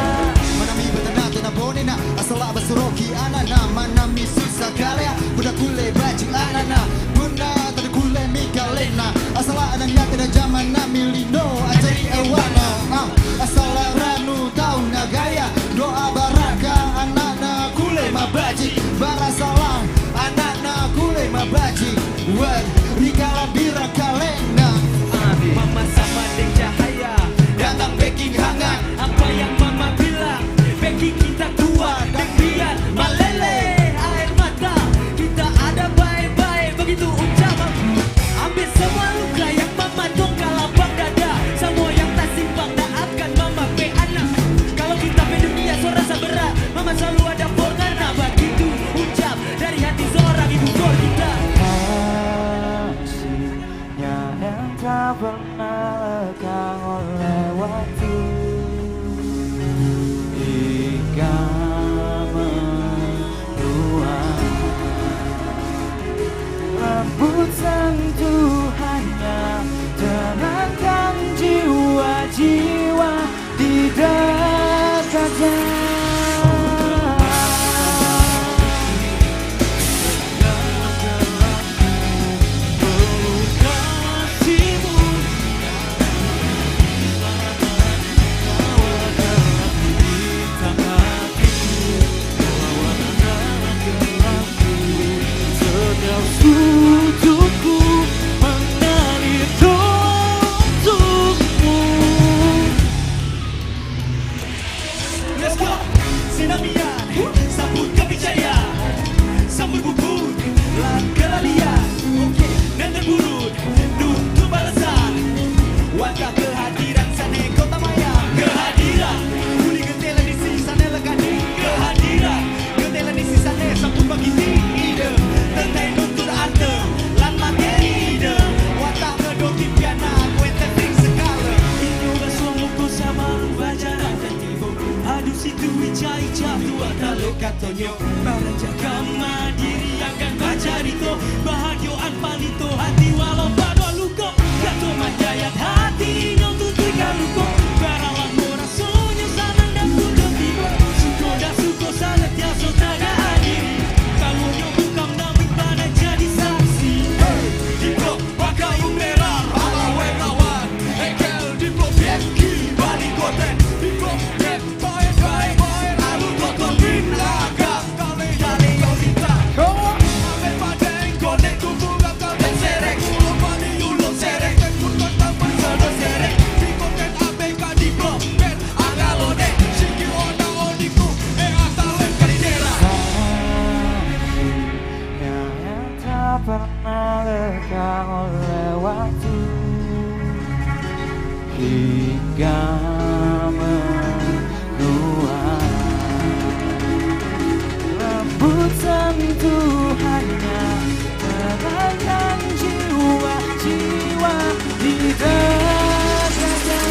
Manami betana tena bonena Asala basuroki anana Manami susah kalea Budak kule baju anana Bunda tadi kule mikalena Asala ananya tena zaman namilino Ajari ewana Asala ranu tau nagaya Doa baraka anana kule mabaji Barasalam anana kule mabaji Wad rikala bira kalena Mama sama Deng Cahaya datang baking hangat Apa yang mama bilang baking kita kuat dan biar malele air mata kita ada baik-baik begitu ucapan ambil semua luka yang mama dongkal lapang dada semua yang tak simpang maafkan mama pe anak kalau kita pe dunia sorasa berat mama selalu ada pengana begitu ucap dari hati seorang ibu kor kita kasihnya yang tak pernah lekang oleh waktu hingga menuai rambut sentuhannya tenangkan jiwa-jiwa di dekatnya sujudku mengalir untukmu. Let's go, Sinamian, sambut kebijayaan, sambut bubur, langkah oke, dan terburuk, nunggu balasan, wajah kehadiran sana kota maya, kehadiran, kuli gentelan di sisane lekani, kehadiran, gentelan di sisane sambut bagi ide, tentai nuntut arte, lan materi ide, watak ngedoki piana, kuente tring sekala, ini basuang muku sama baca dan tibo, aduh situ ica-ica tua kalau katonyo, barang jaga madiri akan baca rito, bahagiaan palito, hati walau pada luko, gato manjayat hati nyong tutui kaluko, baralang murah sonyo sanang dan kudo tiba, suko dan suko sangat tiaso taga adiri, kalau nyong bukam nami pada jadi saksi, diplo pakai merah, ala wenawan, ekel diplo bienki, balik koten, diplo bienki, baik-baik, alu kotor bin lagak, kami dari yang minta, ambil padeng, konek kuku gakal dan serek, ulo pali ulo serek, dan kurkot tampan sada serek, dikoten ABK diplo, ben agalone, siki ona oniku, asalen kalidera. Yang tak pernah lekang oleh waktu hingga menuai rambut sentuhannya tenangkan jiwa-jiwa di dekatnya.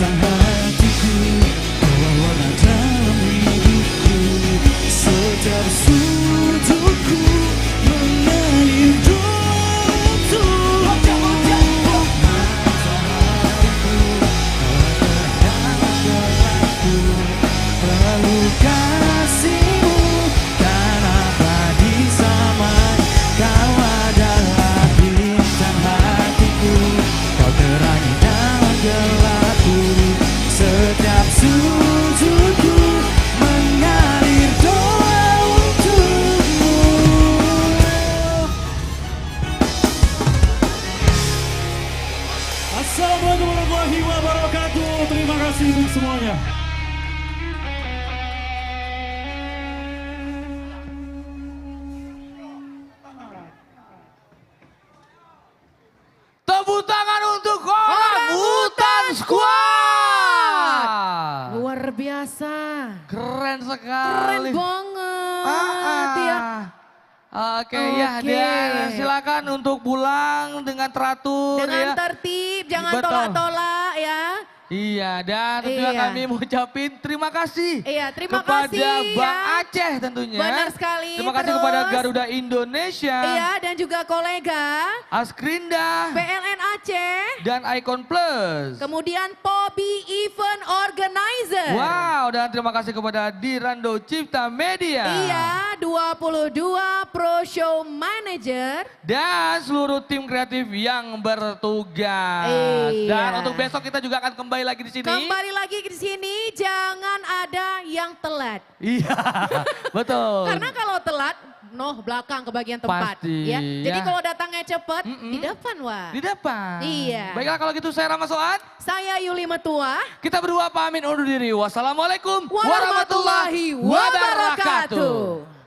bintang hatiku, kau warna dalam hidupku. Setiap sudutku mengalir doa untukmu. Matahariku, perlu kasihmu, kan abadi zaman. Kau adalah bintang hatiku, kau terangi dalam gelapku. Setiap sudutku mengalir doa untukmu. Assalamualaikum warahmatullahi wabarakatuh. Terima kasih untuk semuanya. Tepuk tangan untuk Orangutan Squad. Luar biasa. Keren Keren sekali. banget. Ya. Oke ya, Oke. dan silakan untuk pulang dengan teratur Dengan ya. tertib, jangan Betul. tolak-tolak ya. Iya, dan tentunya Iya. kami mengucapin terima kasih Iya, terima kepada kasih Bang ya. Aceh tentunya. Benar sekali. Terima kasih Terus, kepada Garuda Indonesia, Iya, dan juga kolega Askrinda, PLN Aceh. dan Icon Plus. Kemudian Pobi Event Organizer. Wow, dan terima kasih kepada Dirando Cipta Media. Iya, 22 Pro Show Manager. Dan seluruh tim kreatif yang bertugas. Iya. Dan untuk besok kita juga akan kembali lagi di sini. Kembali lagi di sini, jangan ada yang telat. Iya, betul. Karena kalau telat, belakang ke bagian tempat. Pasti, ya. Jadi ya. kalau datangnya cepat, di depan wah. Di depan. Iya. Baiklah kalau gitu saya Rama Soad. Saya Yuli Metua. Kita berdua pamit undur diri. Wassalamualaikum Warahmatullahi wabarakatuh.